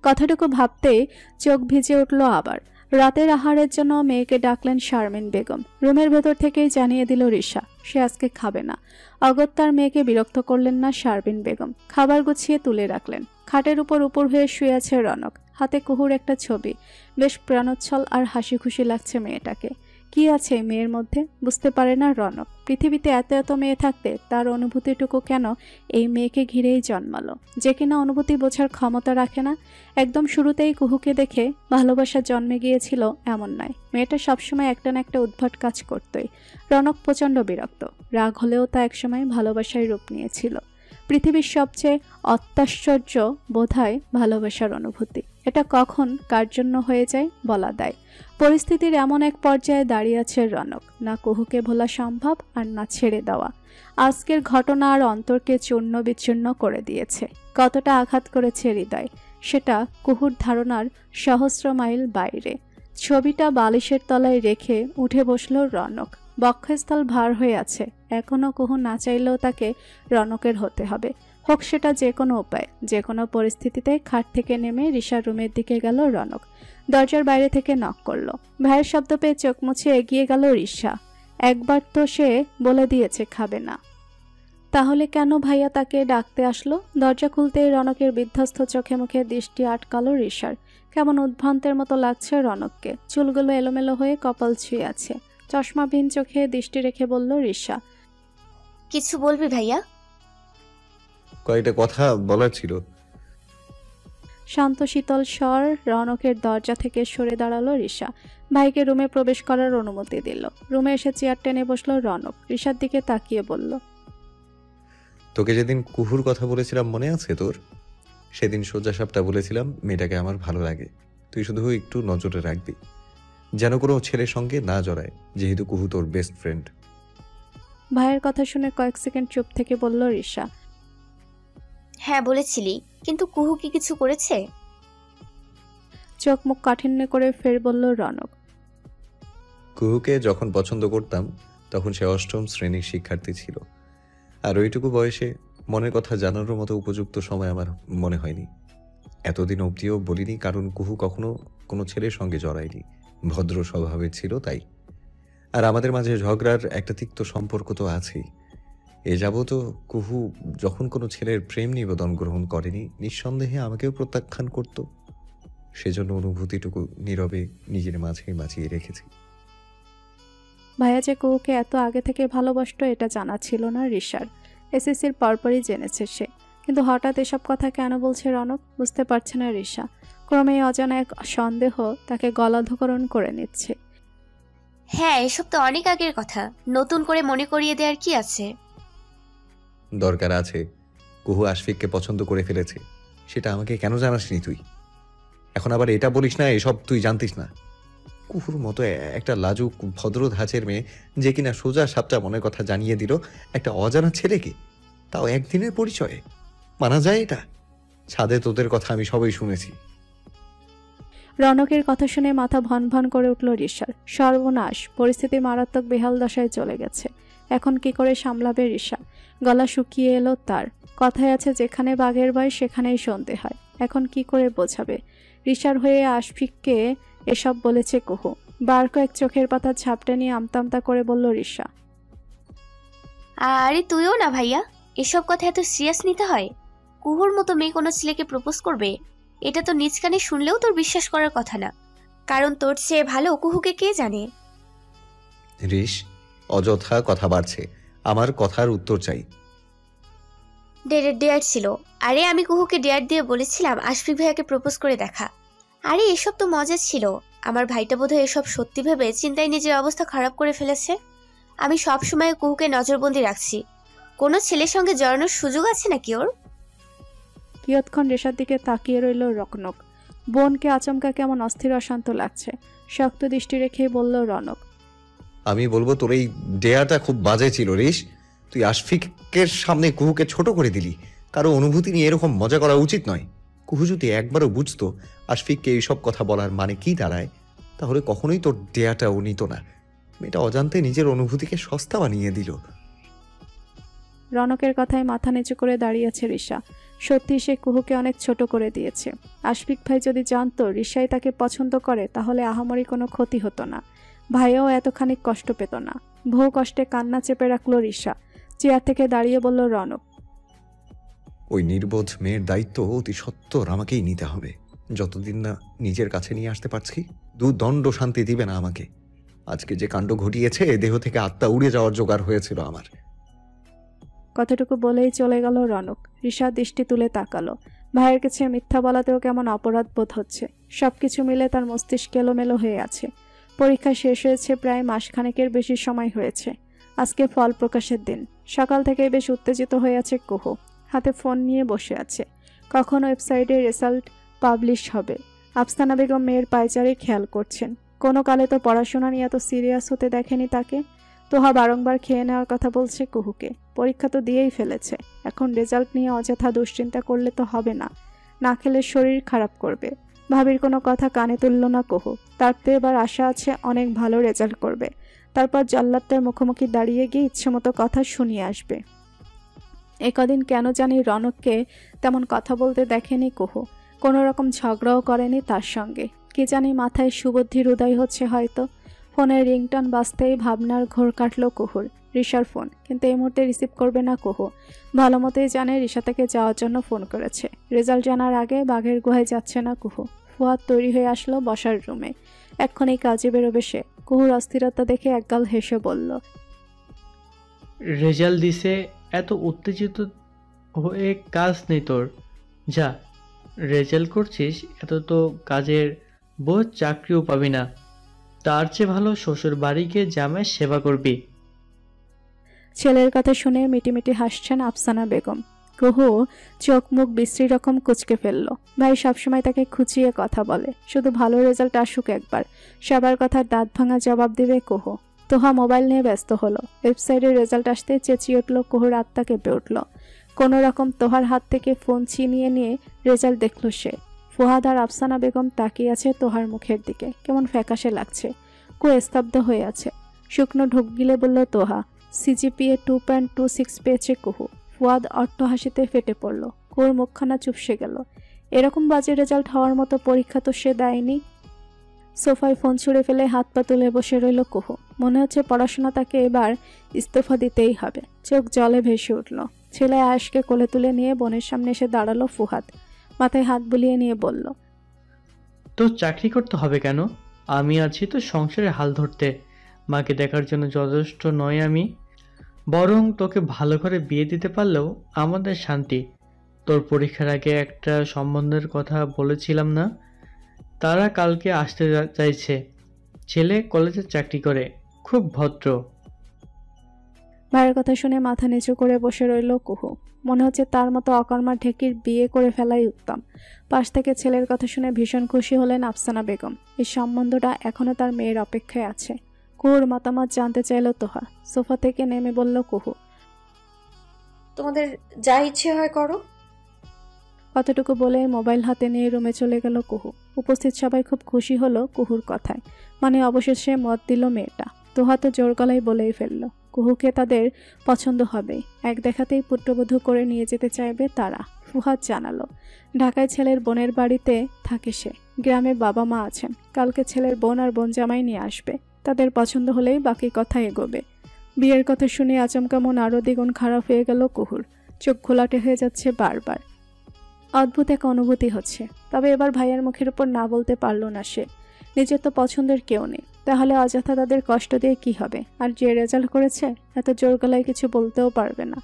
কথাটুকু ভাবতেই চোখ ভিজে উঠল আবার। রাতের আহারের জন্য মেয়েকে ডাকলেন শারমিন বেগম। রুমের ভেতর থেকেই জানিয়ে দিল রিশা সে আজকে খাবে না। অগত্যার মেয়েকে বিরক্ত করলেন না শারমিন বেগম। খাবার গুছিয়ে তুলে রাখলেন। খাটের উপর হয়ে শুয়ে আছে রনক। হাতে কুহুর একটা ছবি। বেশ প্রাণোচ্ছল আর হাসি খুশি লাগছে মেয়েটাকে। কি আছে মেয়ের মধ্যে বুঝতে পারে না রনক। পৃথিবীতে এত এত মেয়ে থাকতে তার অনুভূতিটুকু কেন এই মেয়েকে ঘিরেই জন্মালো, যে কিনা অনুভূতি বোঝার ক্ষমতা রাখে না। একদম শুরুতেই কুহুকে দেখে ভালোবাসা জন্মে গিয়েছিল এমন নয়। মেয়েটা সবসময় একটা না একটা উদ্ভট কাজ করতই। রনক প্রচণ্ড বিরক্ত। রাগ হলেও তা একসময় ভালোবাসায় রূপ নিয়েছিল। পৃথিবীর সবচেয়ে অত্যাশ্চর্য বোধহয় ভালোবাসার অনুভূতি। এটা কখন কার জন্য হয়ে যায় বলা দায়। পরিস্থিতির এমন এক পর্যায়ে দাঁড়িয়ে আছে রনক। না কুহুকে ভোলা সম্ভব আর না ছেড়ে দেওয়া। আজকের ঘটনা আর অন্তরকে চূর্ণ বিচ্ছিন্ন করে দিয়েছে। কতটা আঘাত করেছে হৃদয় সেটা কুহুর ধারণার সহস্র মাইল বাইরে। ছবিটা বালিশের তলায় রেখে উঠে বসল রনক। বক্ষস্থল ভার হয়ে আছে। এখনও কুহু না চাইলেও তাকে রনকের হতে হবে। হোক সেটা যে কোনো উপায়, যে কোনো পরিস্থিতিতে খাট থেকে নেমে রিশার রুমের দিকে গেল রনক। দরজার বাইরে থেকে নক করলো। ভাইয়ের শব্দ পেয়ে চোখ মুছে এগিয়ে গেল রিশা। একবার তো সে বলে দিয়েছে খাবে না, তাহলে কেন ভাইয়া তাকে ডাকতে আসলো? দরজা খুলতেই রনকের বিধ্বস্ত চোখে মুখে দৃষ্টি আটকালো রিশার। কেমন উদ্ভ্রান্তের মতো লাগছে রনককে। চুলগুলো এলোমেলো হয়ে কপাল ছুঁয়ে আছে। চশমাবিহীন চোখে দৃষ্টি রেখে বলল রিশা, কিছু বলবি ভাইয়া? কয়েকটা কথা বলার ছিল। শান্ত শীতল স্বর। রনকের দরজা থেকে সরে দাঁড়ালো রিশা। ভাইকে রুমে প্রবেশ করার অনুমতি দিল। রুমে এসে চেয়ার টেনে বসলো রনক। রিশার দিকে তাকিয়ে বলল, তোকে যেদিন কুহুর কথা বলেছিলাম মনে আছে তোর? সেদিন সোজা সাপটা বলেছিলাম মেয়েটাকে আমার ভালো লাগে, তুই শুধু একটু নজরে রাখবি যেন কোনো ছেলের সঙ্গে না জড়ায়, যেহেতু কুহু তোর বেস্ট ফ্রেন্ড। ভাইয়ের কথা শুনে কয়েক সেকেন্ড চুপ থেকে বলল রিশা, হ্যাঁ বলেছিলি, কিন্তু কুহু কি কিছু করেছে? চোখ মুখ কাঠিন্য করে ফের বলল রনক, কুহুকে যখন পছন্দ করতাম তখন সে অষ্টম শ্রেণীর শিক্ষার্থী ছিল, আর ওইটুকু বয়সে মনের কথা জানানোর মতো উপযুক্ত সময় আমার মনে হয়নি। এতদিন অবধিও বলিনি, কারণ কুহু কখনো কোনো ছেলের সঙ্গে জড়ায়নি, ভদ্র স্বভাবের ছিল তাই। আর আমাদের মাঝে ঝগড়ার একটা তিক্ত সম্পর্ক তো আছেই। এ যাবত কুহু যখন কোনো ছেলের প্রেম নিবেদন গ্রহণ করেনি, নিঃসন্দেহে আমাকেও প্রত্যাখ্যান করত। সেজন্য অনুভূতিটুকু নীরবে নিজের মাঝেই বাঁচিয়ে রেখেছি। ভাইয়া যে কুহুকে এত আগে থেকে ভালোবাসতো এটা জানা ছিল না রিশার। এসএসসির পরপরই জেনেছে সে। কিন্তু হঠাৎ এসব কথা কেন বলছে রনক বুঝতে পারছে না রিশা। ক্রমে অজানা এক সন্দেহ তাকে গলাধকরণ করে নিচ্ছে। হ্যাঁ, এসব তো অনেক আগের কথা, নতুন করে মনে করিয়ে দেওয়ার কি আছে? দরকার আছে। কুহু আশফিককে পছন্দ করে ফেলেছে, সেটা আমাকে কেন জানাসনি তুই? এখন আবার এটা বলিস না এসব তুই জানতিস না। কুহুর মতো একটা লাজুক ভদ্র ধাঁচের মেয়ে যে কিনা সোজা সাপটা মনের কথা জানিয়ে দিল একটা অজানা ছেলেকে, তাও একদিনের পরিচয়ে, মানা যায় এটা? ছাদে তোদের কথা আমি সবই শুনেছি। রনকের কথা শুনে মাথা ভন ভন করে উঠল রিশার। সর্বনাশ, পরিস্থিতি মারাত্মক বেহাল দশায় চলে গেছে। এখন কি করে সামলাবে রিশা? গলা শুকিয়ে এলো তার। কথায় আছে যেখানে বাঘের ভয় সেখানেই সন্ধে হয়। এখন কি করে বোঝাবে? রিশার হয়ে আশফিককে এসব বলেছে কুহু। বার কয়েক চোখের পাতা ঝাপটে নিয়ে আমতা আমতা করে বলল রিশা, আরে তুইও না ভাইয়া, এসব কথা এত সিরিয়াস নিতে হয়? কুহুর মতো মেয়ে কোনো ছেলেকে প্রপোজ করবে? এটা তো নিজ কানে শুনলেও তোর বিশ্বাস করার কথা না, কারণ তোর চেয়ে ভালো কুহুকে কে জানে। রিস, অযথা কথা বাড়ছে। আমার কথার উত্তর চাই। ডেয়ার ছিল। আরে আমি কুহুকে ডেয়ার দিয়ে বলেছিলাম আশফিক ভাইয়াকে প্রপোজ করে দেখা। আরে এসব তো মজা ছিল। আমার ভাইটা বোধহয় এসব সত্যি ভেবে চিন্তায় নিজের অবস্থা খারাপ করে ফেলেছে। আমি সব সময় কুহুকে নজরবন্দি রাখছি। কোনো ছেলের সঙ্গে জড়ানোর সুযোগ আছে নাকি ওর? কিয়ৎক্ষণ রেশার দিকে তাকিয়ে রইল রকনক। বোনকে আচমকা কেমন অস্থির অশান্ত লাগছে। শক্ত দৃষ্টি রেখে বলল রনক, আমি বলবো তোর এই ডেয়াটা খুব বাজে ছিল রিস। তুই আশফিকের সামনে কুহুকে ছোট করে দিলি। কারো অনুভূতি নিয়ে এরকম মজা করা উচিত নয়। কুহু যদি একবারও বুঝতো আশফিককে এইসব কথা বলার মানে কি দাঁড়ায়, তাহলে কখনোই তোর ডেয়াটা ও নিত না। মেয়েটা অজান্তে নিজের অনুভূতিকে সস্তা বানিয়ে দিল। রনকের কথায় মাথা নিচু করে দাঁড়িয়েছে রিশা। সত্যি সে কুহুকে অনেক ছোট করে দিয়েছে। আশফিক ভাই যদি জানতো রিশাই তাকে পছন্দ করে, তাহলে আহামরি কোনো ক্ষতি হতো না। ভাইও এতখানি কষ্ট পেত না। বহু কষ্টে কান্না চেপে রাখলো রিশা। চেয়ার থেকে দাঁড়িয়ে বলল রনক, ওই নির্বোধ মেয়ের দায়িত্ব অতি সত্বর আমাকেই নিতে হবে। যতদিন না নিজের কাছে নিয়ে আসতে পারছি, দুদণ্ড শান্তি দিবে না আমাকে। আজকে যে কাণ্ড ঘটিয়েছে, দেহ থেকে আত্মা উড়ে যাওয়ার জোগাড় হয়েছিল আমার। কতটুকু বলেই চলে গেল রনক। রিশা দৃষ্টি তুলে তাকালো। ভাইয়ের কাছে মিথ্যা বলাতেও কেমন অপরাধ বোধ হচ্ছে। সবকিছু মিলে তার মস্তিষ্ক এলোমেলো হয়ে আছে। পরীক্ষা শেষ হয়েছে প্রায় মাসখানেকের বেশি সময় হয়েছে। আজকে ফল প্রকাশের দিন। সকাল থেকে বেশ উত্তেজিত হয়ে আছে কুহু। হাতে ফোন নিয়ে বসে আছে। কখন ওয়েবসাইটে রেজাল্ট পাবলিশ হবে। আফসানা বেগম মেয়ের পায়চারি খেয়াল করছেন। কোনো কালে তো পড়াশোনা নিয়ে এত সিরিয়াস হতে দেখেনি তাকে। তোহা বারংবার খেয়ে নেওয়ার কথা বলছে কুহুকে। পরীক্ষা তো দিয়েই ফেলেছে, এখন রেজাল্ট নিয়ে অযথা দুশ্চিন্তা করলে তো হবে না। না খেলে শরীর খারাপ করবে। ভাবির কোনো কথা কানে তুলল না কুহু। তার তো এবার আশা আছে অনেক ভালো রেজাল্ট করবে। তারপর জল্লাদদের মুখোমুখি দাঁড়িয়ে গিয়ে ইচ্ছেমতো কথা শুনিয়ে আসবে। একদিন কেন জানি রনককে তেমন কথা বলতে দেখেনি কুহু। কোনো রকম ঝগড়াও করেনি তার সঙ্গে। কি জানি মাথায় সুবুদ্ধির উদয় হচ্ছে হয়তো। ফোনের রিংটন বাজতেই ভাবনার ঘোর কাটল কুহুর। রিশার ফোন, কিন্তু এই মুহূর্তে রিসিভ করবে না কুহু। ভালো মতোই জানে রিশা তাকে যাওয়ার জন্য ফোন করেছে। রেজাল্ট জানার আগে বাঘের গুহায় যাচ্ছে না কুহু। ফুয়াদ তৈরি হয়ে আসলো বসার রুমে। এক্ষুনি কাজে বেরোবে সে। কুহুর অস্থিরতা দেখে একগাল হেসে বলল, রেজাল্ট দিছে, এত উত্তেজিত হয়ে কাজ নেই তোর। যা, রেজাল্ট করছিস, এত তো কাজের বোঝ, চাকরিও পাবি না। তার চেয়ে ভালো শ্বশুর বাড়ি গিয়ে জামাইয়ের সেবা করবি। ছেলের কথা শুনে মিটিমিটি হাসছেন আফসানা বেগম। কুহু চোখ মুখ বিশ্রী রকম কুচকে ফেলল। ভাই সবসময় তাকে খুঁচিয়ে কথা বলে। শুধু ভালো রেজাল্ট আসুক একবার, সবার কথার দাঁত ভাঙা জবাব দেবে কুহু। তোহা মোবাইল নিয়ে ব্যস্ত হলো। ওয়েবসাইটের রেজাল্ট আসতে চেঁচিয়ে উঠল। কুহুর আত্মা কেঁপে উঠল। কোনো রকম তোহার হাত থেকে ফোন ছিনিয়ে নিয়ে রেজাল্ট দেখল সে। ফুহাদ আর আফসানা বেগম তাকিয়ে আছে তোহার মুখের দিকে। কেমন ফ্যাকাশে লাগছে। কুহু স্তব্ধ হয়ে আছে। শুকনো ঢোক গিলে বলল তোহা। সিজিপিএ 2.26 পেয়েছে কুহু। ফুয়াদ অট্ট হাসিতে ফেটে পড়ল। কুহুর মুখখানা চুপসে গেল। এরকম বাজে রেজাল্ট হওয়ার মতো পরীক্ষা তো সে দেয়নি। সোফায় ফোন ছুঁড়ে ফেলে হাত পা তুলে বসে রইল কুহু। মনে হচ্ছে পড়াশোনা তাকে এবার ইস্তফা দিতেই হবে। চোখ জলে ভেসে উঠল। ছেলে আয়েশকে কোলে তুলে নিয়ে বোনের সামনে এসে দাঁড়ালো ফুহাদ। মাথায় হাত বুলিয়ে নিয়ে বলল, তো চাকরি করতে হবে কেন? আমি আছি তো সংসারে হাল ধরতে। মাকে দেখার জন্য যথেষ্ট নয় আমি? বরং তোকে ভালো করে বিয়ে দিতে পারলেও আমাদের শান্তি। তোর পরীক্ষার আগে একটা সম্বন্ধের কথা বলেছিলাম না? তারা কালকে আসতে চাইছে। ছেলে কলেজে চাকরি করে, খুব ভদ্র। ভাইয়ের কথা শুনে মাথা নিচু করে বসে রইল কুহু। মনে হচ্ছে তার মতো অকর্মা ঢেকির বিয়ে করে ফেলাই উত্তম। পাশ থেকে ছেলের কথা শুনে ভীষণ খুশি হলেন আফসানা বেগম। এই সম্বন্ধটা এখনো তার মেয়ের অপেক্ষায় আছে। কুহুর মতামত জানতে চাইল তোহা। সোফা থেকে নেমে বলল কুহু, তোমাদের যা ইচ্ছে হয় করো। কতটুকু বলে মোবাইল হাতে নিয়ে রুমে চলে গেল কুহু। উপস্থিত সবাই খুব খুশি হলো কুহুর কথায়। মানে অবশেষে মত দিল মেয়েটা। তোহা তো জোর গলায় বলেই ফেলল কুহুকে তাদের পছন্দ হবে। এক দেখাতেই পুত্রবধূ করে নিয়ে যেতে চাইবে তারা। ফুহাদ জানালো, ঢাকায় ছেলের বোনের বাড়িতে থাকে সে। গ্রামে বাবা মা আছেন। কালকে ছেলের বোন আর বোন জামাই নিয়ে আসবে। তাদের পছন্দ হলেই বাকি কথা এগোবে। বিয়ের কথা শুনে আচমকা মন আরও দ্বিগুণ খারাপ হয়ে গেল কুহুর। চোখ ঘোলাটে হয়ে যাচ্ছে বারবার। অদ্ভুত এক অনুভূতি হচ্ছে। তবে এবার ভাইয়ের মুখের উপর না বলতে পারল না সে। নিজের তো পছন্দের কেউ নেই, তাহলে অযথা তাদের কষ্ট দিয়ে কি হবে? আর যে রেজাল্ট করেছে এত জোর গলায় কিছু বলতেও পারবে না।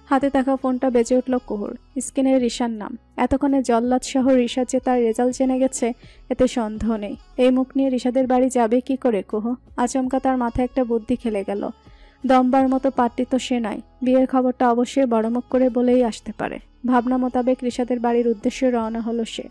হাতে থাকা ফোনটা বেজে উঠল কুহুর। স্ক্রিনে রিশার নাম। এতক্ষণে জল্লাদ সহ রিশা যে তার রেজাল্ট জেনে গেছে এতে সন্দেহ নেই। এই মুখ নিয়ে রিশাদের বাড়ি যাবে কি করে কুহু? আচমকা তার মাথায় একটা বুদ্ধি খেলে গেল। দমবার মতো পার্টি তো সে নয়, বিয়ের খবরটা অবশ্যই বড়মুখ করে বলেই আসতে পারে। ভাবনা মোতাবেক রিশাদের বাড়ির উদ্দেশ্যে রওনা হলো সে।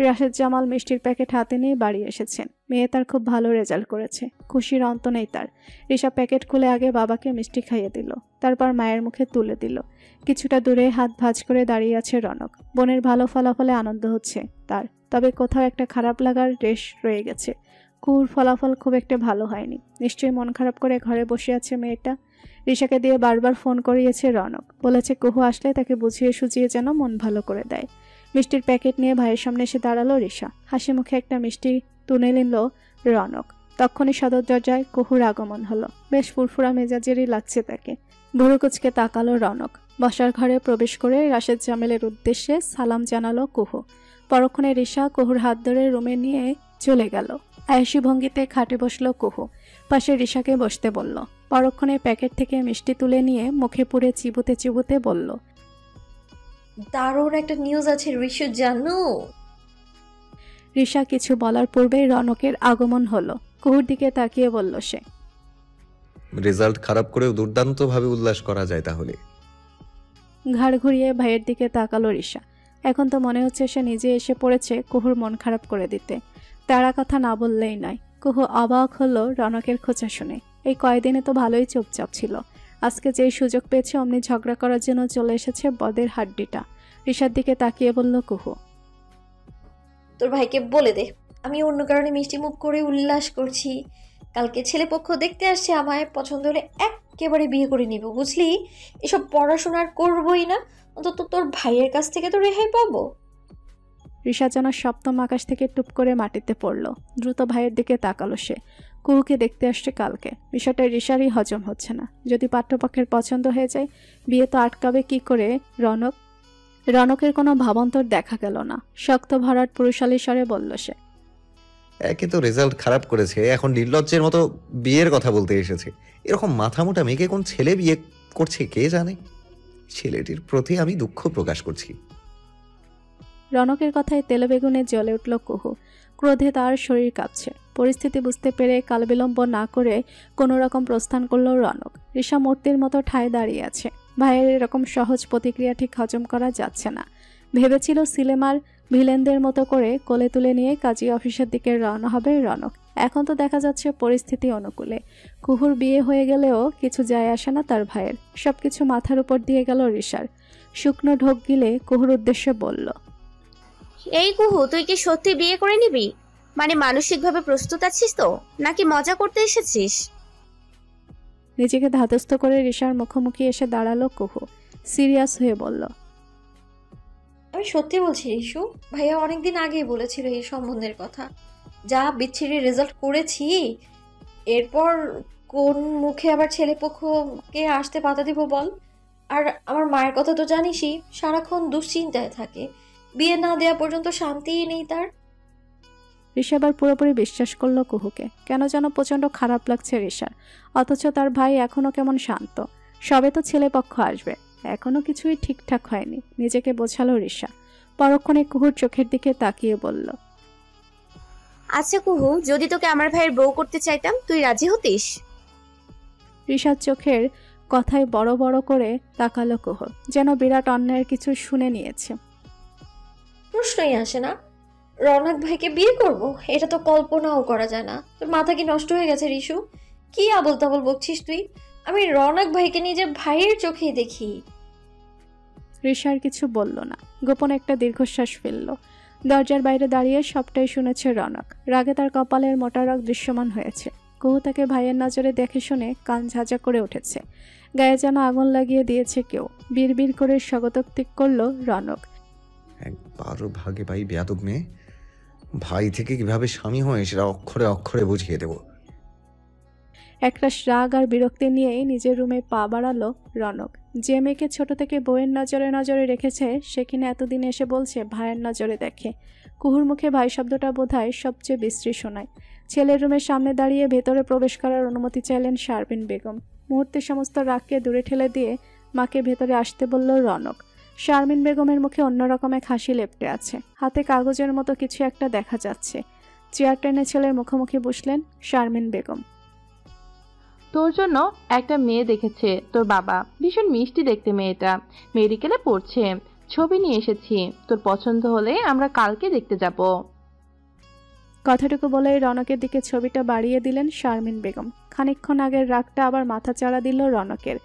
রাশেদ জামাল মিষ্টির প্যাকেট হাতে নিয়ে বাড়ি এসেছেন। মেয়ে তার খুব ভালো রেজাল্ট করেছে, খুশির অন্ত নেই তার। রিশা প্যাকেট খুলে আগে বাবাকে মিষ্টি খাইয়ে দিল, তারপর মায়ের মুখে তুলে দিল। কিছুটা দূরে হাত ভাঁজ করে দাঁড়িয়ে আছে রনক। বোনের ভালো ফলাফলে আনন্দ হচ্ছে তার, তবে কোথাও একটা খারাপ লাগার রেশ রয়ে গেছে। কুহুর ফলাফল খুব একটা ভালো হয়নি, নিশ্চয়ই মন খারাপ করে ঘরে বসে আছে মেয়েটা। রিশাকে দিয়ে বারবার ফোন করিয়েছে রনক, বলেছে কুহু আসলে তাকে বুঝিয়ে সুঝিয়ে যেন মন ভালো করে দেয়। মিষ্টির প্যাকেট নিয়ে ভাইয়ের সামনে এসে দাঁড়ালো রিশা। হাসি মুখে একটা মিষ্টি তুলে নিল রনক। তখনই সদর দরজায় কুহুর আগমন হলো। বেশ ফুরফুরা মেজাজেরই লাগছে তাকে। ভুরু কুচকে তাকালো রনক। বসার ঘরে প্রবেশ করে রাশেদ জামেলের উদ্দেশ্যে সালাম জানালো কুহু। পরক্ষণে রিশা কুহুর হাত ধরে রুমে নিয়ে চলে গেল। আয়েশি ভঙ্গিতে খাটে বসলো কুহু, পাশে রিশাকে বসতে বলল। পরক্ষণে প্যাকেট থেকে মিষ্টি তুলে নিয়ে মুখে পুরে চিবুতে চিবুতে বলল, দারুণ একটা নিউজ আছে রিশু, জানো? রিশা কিছু বলার পূর্বেই রনকের আগমন হলো। কুহুর দিকে তাকিয়ে বলল সে, রেজাল্ট খারাপ করেও দুর্দান্তভাবে উল্লাস করা যায় তাহলে। ঘাড় ঘুরিয়ে ভাইয়ের দিকে তাকালো রিশা। এখন তো মনে হচ্ছে সে নিজে এসে পড়েছে কুহুর মন খারাপ করে দিতে। তারা কথা না বললেই নয়। কুহু অবাক হলো রনকের খোঁচা শুনে। এই কয়দিনে তো ভালোই চুপচাপ ছিল, আজকে যেই সুযোগ পেয়েছে অমনি ঝগড়া করার জন্য চলে এসেছে বদের হাড্ডিটা। রিশার দিকে তাকিয়ে বলল কুহু, তোর ভাইকে বলে দে আমি অন্য কারণে মিষ্টি মুখ করে উল্লাস করছি। কালকে ছেলেপক্ষ দেখতে আসছে, আমায় পছন্দ হলে একেবারে বিয়ে করে নিব, বুঝলি? এসব পড়াশোনা আর করবোই না, অন্তত তোর ভাইয়ের কাছ থেকে তো রেহাই পাবো। রিশা যেন সপ্তম আকাশ থেকে টুপ করে মাটিতে পড়ল। দ্রুত ভাইয়ের দিকে তাকালো সে। কুহুকে দেখতে আসছে কালকে। বিষয়টা রিশারই হজম হচ্ছে না। যদি পাত্রপক্ষের পছন্দ হয়ে যায় বিয়ে তো আটকাবে কি করে রনক? রনকের কোনো ভাবান্তর দেখা গেল না। শক্ত ভরাট পুরুষালী স্বরে বলল সে, একে তো রেজাল্ট খারাপ করেছে, এখন নির্লজ্জের মতো বিয়ের কথা বলতে এসেছে। এরকম মাথামোটা মেয়েকে কোন ছেলে বিয়ে করছে কে জানে। ছেলেটির প্রতি আমি দুঃখ প্রকাশ করছি। রনকের কথায় তেলবেগুনে জ্বলে উঠল কুহু। ক্রোধে তার শরীর কাঁপছে। পরিস্থিতি বুঝতে পেরে কালবিলম্ব না করে কোনো রকম প্রস্থান করল রনক। রিশা মূর্তির মতো ঠায় দাঁড়িয়ে আছে। ভাইয়ের এরকম সহজ প্রতিক্রিয়া ঠিক হজম করা যাচ্ছে না। ভেবেছিল সিনেমার ভিলেনদের মতো করে কোলে তুলে নিয়ে কাজী অফিসের দিকে রওনা হবে রনক। এখন তো দেখা যাচ্ছে পরিস্থিতি অনুকূলে। কুহুর বিয়ে হয়ে গেলেও কিছু যায় আসে না তার ভাইয়ের। সবকিছু মাথার উপর দিয়ে গেল রিশার। শুকনো ঢোক গিলে কুহুর উদ্দেশ্যে বলল, এই কুহু, তুই কি সত্যি বিয়ে করে নিবি? মানে মানসিকভাবে প্রস্তুত আছিস তো, নাকি মজা করতে এসেছিস? নিজেকে ধাতস্থ করে রিশার মুখোমুখি এসে দাঁড়ালো কুহু। সিরিয়াস হয়ে বলল, আমি সত্যি বলছি রিশু, ভাইয়া অনেকদিন আগেই বলেছিল এই সম্বন্ধের কথা। যা বিচ্ছিরি রেজাল্ট করেছি, এরপর কোন মুখে আবার ছেলেপক্ষকে আসতে বাধা দিব বল? আর আমার মায়ের কথা তো জানিসই, সারাক্ষণ দুশ্চিন্তায় থাকে। বিয়ে না দেওয়া পর্যন্ত শান্তিই নেই তার। রিশা এবার পুরোপুরি বিশ্বাস করলো কুহুকে। কেন যেন প্রচন্ড খারাপ লাগছে রিশার। অথচ তার ভাই এখনো কেমন শান্ত। সবে তো ছেলেপক্ষ আসবে, এখনো কিছুই ঠিকঠাক হয়নি। নিজেকে বোঝালো রিশা। পরক্ষণে কুহুর চোখের দিকে তাকিয়ে বলল, আচ্ছা কুহু, যদি তোকে আমার ভাইয়ের বউ করতে চাইতাম, তুই রাজি হতিস? রিশার চোখের কথায় বড় বড় করে তাকালো কুহু, যেন বিরাট অন্যায়ের কিছু শুনে নিয়েছে। প্রশ্নই আসে না, রনক ভাইকে বিয়ে করব? এটা তো কল্পনাও করা যায় না। তোর মাথা কি নষ্ট হয়ে গেছে রিশু? কি আবল তাবল বকছিস তুই? আমি রনক ভাইকে নিজের ভাইয়ের চোখেই দেখি। রিশার কিছু বলল না, গোপনে একটা দীর্ঘশ্বাস ফেলল। দরজার বাইরে দাঁড়িয়ে সবটাই শুনেছে রনক। রাগে তার কপালের মোটা রগ দৃশ্যমান হয়েছে। কুহু তাকে ভাইয়ের নজরে দেখে শুনে কান ঝাঁঝা করে উঠেছে। গায়ে যেন আগুন লাগিয়ে দিয়েছে কেউ। বিড়বিড় করে স্বাগতোক্তি করল রনক, একবার ভাগে ভাই বেয়াদব মেয়ে, ভাই থেকে কিভাবে স্বামী হয় সেটা অক্ষরে অক্ষরে বুঝিয়ে দেব। একরাশ রাগ আর বিরক্তি নিয়েই নিজের রুমে পা বাড়ালো রনক। যে মেয়েকে ছোট থেকে বইয়ের নজরে নজরে রেখেছে সে কিনা এতদিন এসে বলছে ভাইয়ের নজরে দেখে। কুহুর মুখে ভাই শব্দটা বোধহয় সবচেয়ে বিশ্রী শোনায়। ছেলের রুমের সামনে দাঁড়িয়ে ভেতরে প্রবেশ করার অনুমতি চাইলেন শারমিন বেগম। মুহূর্তে সমস্ত রাগকে দূরে ঠেলে দিয়ে মাকে ভেতরে আসতে বলল রনক। শারমিন বেগমের মুখে অন্যরকম এক হাসি লেপ্টে আছে, হাতে কাগজের মতো কিছু একটা দেখা যাচ্ছে। চেয়ার টেনে ছেলের মুখোমুখি বসলেন শারমিন বেগম। তোর জন্য একটা মেয়ে দেখেছে তোর বাবা, ভীষণ মিষ্টি দেখতে মেয়েটা, মেডিকেলে পড়ছে, ছবি নিয়ে এসেছি, তোর পছন্দ হলে আমরা কালকে দেখতে যাব। কথাটুকু বলেই রনকের দিকে ছবিটা বাড়িয়ে দিলেন শারমিন বেগম। খানিকক্ষণ আগের রাগটা আবার মাথা চাড়া দিল রনকের।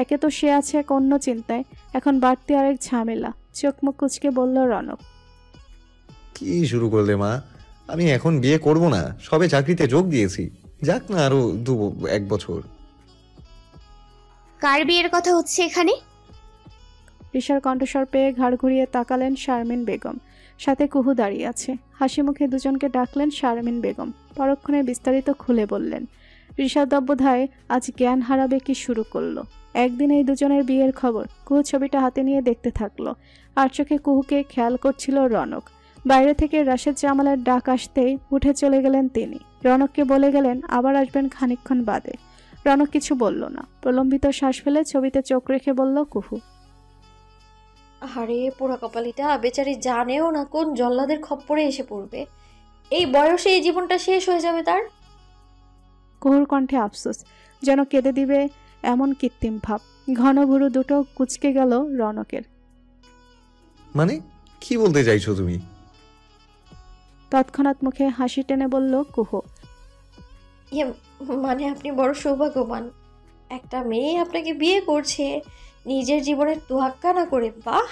একে তো সে আছে এক অন্য চিন্তায়, এখন বাড়তি আরেক ঝামেলা। চোখ মুখ কুচকে বলল রনক। কি শুরু করলে মা? আমি এখন বিয়ে করব না, সবে চাকরিতে যোগ দিয়েছি, যাক না আরো 1 বছর। কার বিয়ের কথা হচ্ছে এখানে? ঋষার কণ্ঠস্বর পেয়ে ঘাড় ঘুরিয়ে তাকালেন শারমিন বেগম। সাথে কুহু দাঁড়িয়ে আছে। হাসি মুখে দুজনকে ডাকলেন শারমিন বেগম। পরক্ষণে বিস্তারিত খুলে বললেন। ঋষার দব্বধায় আজ জ্ঞান হারাবে কি শুরু করলো। একদিন এই দুজনের বিয়ের খবর কুহু ছবিটা হাতে নিয়ে দেখতে থাকলো। আর চোখে কুহুকে খেয়াল করছিল রনক। বাইরে থেকে রাশেদ জামালের ডাক আসতেই উঠে চলে গেলেন তিনি। রনককে বলে গেলেন আবার আসবেন খানিকক্ষণ বাদে। রনক কিছু বলল না, প্রলম্বিত শ্বাস ফেলে ছবিতে চোখ রেখে বলল কুহু। আরে পোড়া কপালিটা বেচারি জানেও না কোন জল্লাদের খপ্পরে এসে পড়বে। এই বয়সে এই জীবনটা শেষ হয়ে যাবে তার। কুহুর কণ্ঠে আফসোস, যেন কেঁদে দিবে এমন কৃত্রিম ভাব। ঘন ভুরু দুটো কুচকে গেল রনকের। মানে কি বলতে চাইছো তুমি? তৎক্ষণাৎ মুখে হাসি টেনে বলল কুহু। মানে আপনি বড় সৌভাগ্যবান, একটা মেয়ে আপনাকে বিয়ে করছে নিজের জীবনের তোয়াক্কা না করে। বাহ!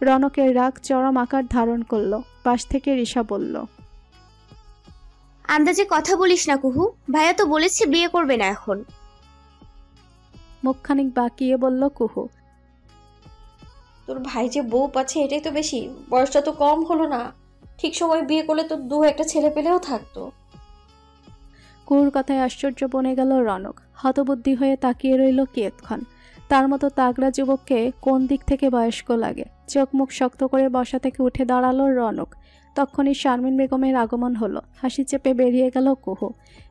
রনকের রাগ চরম আকার ধারণ করলো। পাশ থেকে ঋষা বলল, আন্দাজে কথা বলিস না কুহু, ভাইয়া তো বলেছে বিয়ে করবে না এখন। মুখখানিক বাঁকিয়ে বলল কুহু। তোর ভাই যে বউ পাচ্ছে এটাই তো বেশি, বয়সটা তো কম হলো না। ঠিক সময় বিয়ে করলে তো একটা ছেলে পেলেও থাকতো। কুহুর কথায় আশ্চর্য বনে গেল রনক। হতবুদ্ধি হয়ে তাকিয়ে রইল কিয়ৎক্ষণ। তার মতো তাগড়া যুবককে কোন দিক থেকে বয়স্ক লাগে। চোখ মুখ শক্ত করে বসা থেকে উঠে দাঁড়ালো রনক। তখনই শারমিন বেগমের আগমন হলো। হাসি চেপে বেরিয়ে গেল কুহু।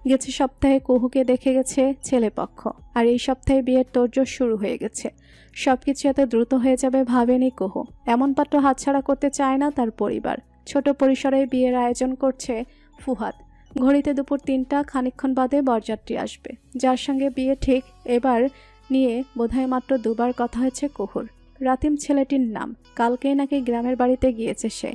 গেছে সপ্তাহে কুহুকে দেখে গেছে ছেলেপক্ষ, আর এই সপ্তাহে বিয়ের তোড়জোড় শুরু হয়ে গেছে। সবকিছু এত দ্রুত হয়ে যাবে ভাবেনি কুহু। এমন পাত্র হাতছাড়া করতে চায় না তার পরিবার। ছোট পরিসরে বিয়ের আয়োজন করছে ফুহাদ। ঘড়িতে দুপুর 3টা, খানিকক্ষণ বাদে বরযাত্রী আসবে। যার সঙ্গে বিয়ে ঠিক এবার নিয়ে বোধহয় মাত্র 2বার কথা হয়েছে কুহুর। রাতিম ছেলেটির নাম। কালকেই নাকি গ্রামের বাড়িতে গিয়েছে সে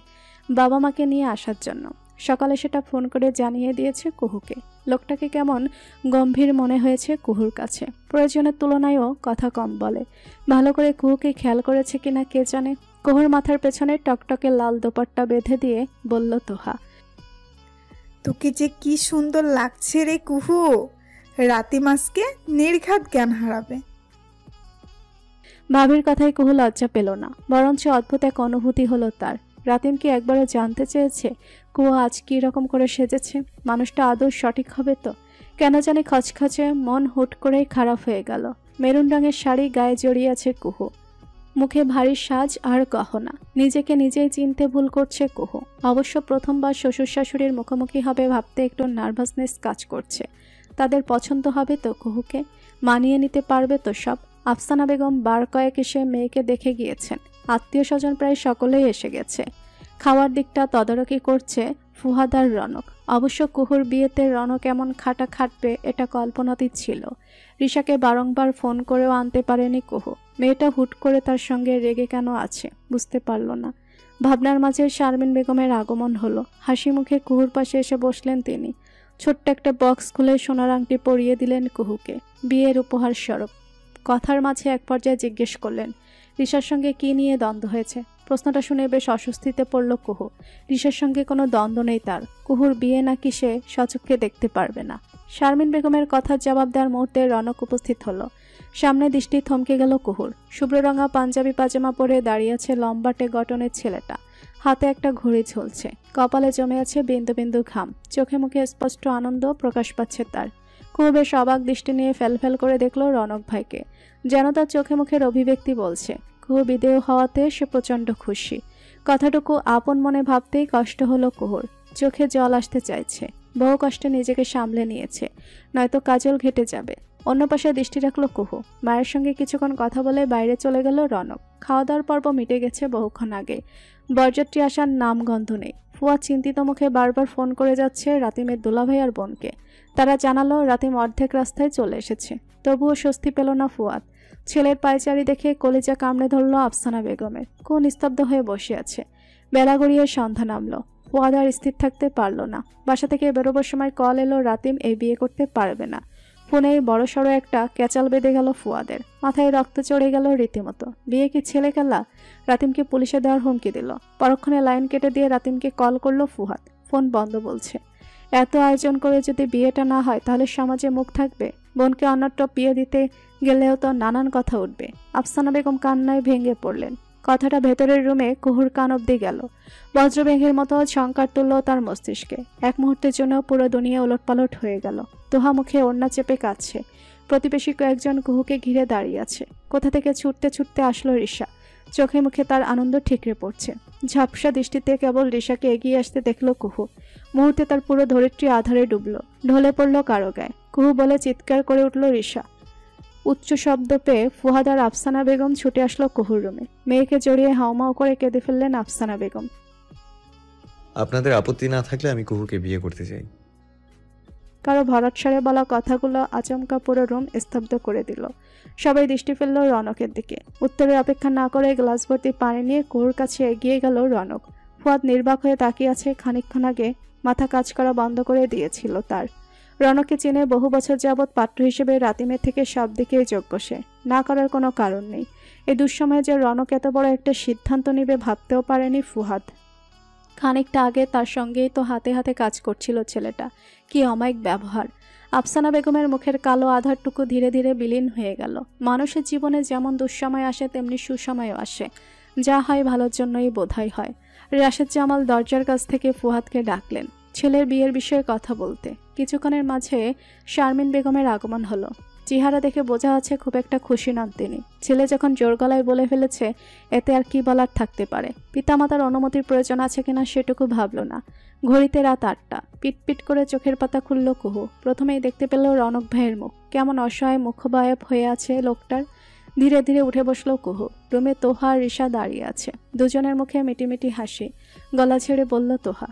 বাবা মাকে নিয়ে আসার জন্য। সকালে সেটা ফোন করে জানিয়ে দিয়েছে কুহুকে। লোকটাকে কেমন গম্ভীর মনে হয়েছে কুহুর কাছে। প্রয়োজনের তুলনায়ও কথা কম বলে। ভালো করে কুহুকে খেয়াল করেছে কিনা কে জানে। কুহুর মাথার পেছনে টকটকে লাল দোপাট্টা বেঁধে দিয়ে বলল তোহা, তোকে যে কি সুন্দর লাগছে রে কুহু, রাতিমাসকে নির্ঘাত জ্ঞান হারাবে। ভাবির কথায় কুহু লজ্জা পেল না, বরঞ্চ অদ্ভুত এক অনুভূতি হলো তার। রাতিম কি একবারও জানতে চেয়েছে কুহু আজ কি রকম করে সেজেছে? মানুষটা আদৌ সঠিক হবে তো? কেন জানি খচখচে মন হুট করেই খারাপ হয়ে গেল। মেরুন রঙের শাড়ি গায়ে জড়িয়ে আছে কুহু, মুখে ভারী সাজ আর গহনা। নিজেকে নিজেই চিনতে ভুল করছে কুহু। অবশ্য প্রথমবার শ্বশুর শাশুড়ির মুখোমুখি হবে ভাবতে একটু নার্ভাসনেস কাজ করছে। তাদের পছন্দ হবে তো কুহুকে? মানিয়ে নিতে পারবে তো সব? আফসানা বেগম বার কয়েক এসে মেয়েকে দেখে গিয়েছেন। আত্মীয় স্বজন প্রায় সকলেই এসে গেছে। খাওয়ার দিকটা তদারকি করছে ফুহাদ আর রনক। অবশ্য কুহুর বিয়েতে রনক এমন খাটা খাটবে এটা কল্পনাতীত ছিল। ঋষাকে বারংবার ফোন করেও আনতে পারেনি কুহু। মেয়েটা হুট করে তার সঙ্গে রেগে কেন আছে বুঝতে পারল না। ভাবনার মাঝে শারমিন বেগমের আগমন হলো। হাসি মুখে কুহুর পাশে এসে বসলেন তিনি। ছোট্ট একটা বক্স খুলে সোনার আংটি পরিয়ে দিলেন কুহুকে, বিয়ের উপহার স্বরূপ। কথার মাঝে এক পর্যায়ে জিজ্ঞেস করলেন ঋষার সঙ্গে কি নিয়ে দ্বন্দ্ব হয়েছে। প্রশ্নটা শুনে বেশ অস্বস্তিতে পড়ল কুহু। ঋষার সঙ্গে কোনো দ্বন্দ্ব নেই তার। কুহুর বিয়ে নাকি সে সচক্ষে দেখতে পারবে না। শারমিন বেগমের কথার জবাব দেওয়ার মুহূর্তে রনক উপস্থিত হলো। সামনে দৃষ্টি থমকে গেল কুহুর। শুভ্ররঙা পাঞ্জাবি পাজামা পরে দাঁড়িয়ে আছে লম্বাটে গঠনের ছেলেটা। হাতে একটা ঘড়ি ঝুলছে। কপালে জমে আছে বিন্দু বিন্দু ঘাম। চোখে মুখে স্পষ্ট আনন্দ প্রকাশ পাচ্ছে তার। কুহু বেশ অবাক দৃষ্টি নিয়ে ফেল করে দেখলো রনক ভাইকে, যেন তার চোখে মুখের অভিব্যক্তি বলছে। কুহু বিদেয় হওয়াতে সে প্রচণ্ড খুশি। কথাটুকু আপন মনে ভাবতেই কষ্ট হলো কুহুর, চোখে জল আসতে চাইছে। বহু কষ্টে নিজেকে সামলে নিয়েছে, নয়তো কাজল ঘেটে যাবে। অন্য পাশে দৃষ্টি রাখলো কুহু। মায়ের সঙ্গে কিছুক্ষণ কথা বলে বাইরে চলে গেল রনক। খাওয়া দাওয়ার পর্ব মিটে গেছে বহুক্ষণ আগে, বরযাত্রী আসার নামগন্ধ নেই। ফুয়াদ চিন্তিত মুখে বারবার ফোন করে যাচ্ছে রাতিমের দুলাভাই আর বোনকে। তারা জানালো রাতিম অর্ধেক রাস্তায় চলে এসেছে। তবুও স্বস্তি পেল না ফুয়াদ। ছেলের পায়চারি দেখে কলিজা কামড়ে ধরল আফসানা বেগমের। কোন নিস্তব্ধ হয়ে বসে আছে। বেলা গড়িয়ে সন্ধ্যা নামলো। ফুয়াদ আর স্থির থাকতে পারল না। বাসা থেকে বেরোবার সময় কল এলো রাতিম এই বিয়ে করতে পারবে না। ফোনে বড়সড় একটা ক্যাচাল বেঁধে গেল ফুয়াদের। মাথায় রক্ত চড়ে গেল রীতিমতো। বিয়ে কি ছেলে খেলা? রাতিমকে পুলিশে দেওয়ার হুমকি দিল। পরক্ষণে লাইন কেটে দিয়ে রাতিমকে কল করলো ফুয়াদ। ফোন বন্ধ বলছে। এত আয়োজন করে যদি বিয়েটা না হয় তাহলে সমাজে মুখ থাকবে? বোনকে অন্যত্র বিয়ে দিতে গেলেও তো নানান কথা উঠবে। আফসানা বেগম কান্নায় ভেঙে পড়লেন। কথাটা ভেতরের রুমে কুহুর কান অব্দি গেল। বজ্রবেগের মতো শঙ্কার তুলল তার মস্তিষ্কে। এক মুহূর্তের জন্য পুরো দুনিয়া ওলটপালট হয়ে গেল। তোহা মুখে ওড়না চেপে কাঁদছে। প্রতিবেশী কয়েকজন কুহুকে ঘিরে দাঁড়িয়ে আছে। কোথা থেকে ছুটতে ছুটতে আসলো রিশা। চোখে মুখে তার আনন্দ ঠিকরে পড়ছে। ঝাপসা দৃষ্টিতে কেবল রিশাকে এগিয়ে আসতে দেখলো কুহু। মুহূর্তে তার পুরো ধরিত্রী আধারে ডুবলো, ঢলে পড়ল কারো গায়ে। কুহু বলে চিৎকার করে উঠল রিশা। উচ্চ শব্দ পেয়ে ফুহাদ আর আফসানা বেগম ছুটে আসলো কুহুর রুমে। মেয়েকে জড়িয়ে হাউমাউ করে কেঁদে ফেললেন আফসানা বেগম। আপনাদের আপত্তি না থাকলে আমি কুহুকে বিয়ে করতে চাই। কারো ভরাটস্বরে বলা কথাগুলো আচমকা পুরো রুম স্তব্ধ করে দিল। সবাই দৃষ্টি ফেলল রনকের দিকে। উত্তরের অপেক্ষা না করে গ্লাস ভর্তি পানি নিয়ে কুহুর কাছে এগিয়ে গেল রনক। ফুয়াদ নির্বাক হয়ে তাকিয়ে আছে। খানিকক্ষণ আগে মাথা কাজ করা বন্ধ করে দিয়েছিল তার। রনককে চেনে বহু বছর যাবৎ পাত্র হিসেবে রাতিমের থেকে সব দিকেই যোগ বসে। না করার কোনো কারণ নেই। এই দুঃসময়ে যে রনক এত বড় একটা সিদ্ধান্ত নেবে ভাবতেও পারেনি ফুহাদ। খানিকটা আগে তার সঙ্গেই তো হাতে হাতে কাজ করছিল ছেলেটা। কি অমায়িক ব্যবহার! আফসানা বেগমের মুখের কালো আধারটুকু ধীরে ধীরে বিলীন হয়ে গেল। মানুষের জীবনে যেমন দুঃসময় আসে তেমনি সুসময়ও আসে। যা হয় ভালোর জন্যই বোধহয় হয়। রাশেদ জামাল দরজার কাছ থেকে ফুহাদকে ডাকলেন ছেলের বিয়ের বিষয়ে কথা বলতে। কিছুক্ষণের মাঝে শারমিন বেগমের আগমন হলো। চেহারা দেখে বোঝা যাচ্ছে খুব একটা খুশি নন তিনি। ছেলে যখন জোর গলায় বলে ফেলেছে, এতে আর কি বলার থাকতে পারে। পিতামাতার অনুমতির প্রয়োজন আছে কিনা সেটুকু ভাবল না। ঘড়িতে রাত 8টা। পিটপিট করে চোখের পাতা খুলল কুহু। প্রথমেই দেখতে পেল রনক ভাইয়ের মুখ। কেমন অসহায় মুখবায়ব হয়ে আছে লোকটার। ধীরে ধীরে উঠে বসলো কুহু। রুমে তোহা আর রিশা দাঁড়িয়ে আছে। দুজনের মুখে মিটিমিটি হাসি। গলা ছেড়ে বলল তোহা,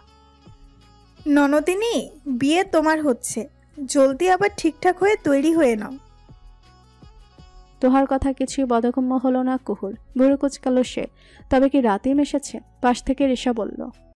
ননদিনী, বিয়ে তোমার হচ্ছে। জলদি আবার ঠিকঠাক হয়ে তৈরি হয়ে নাও। তোহার কথা কিছুই বোধগম্য হলো না কুহুর। ভুরু কুচকালো সে। তবে কি রাতেই এসেছে? পাশ থেকে রিশা বলল,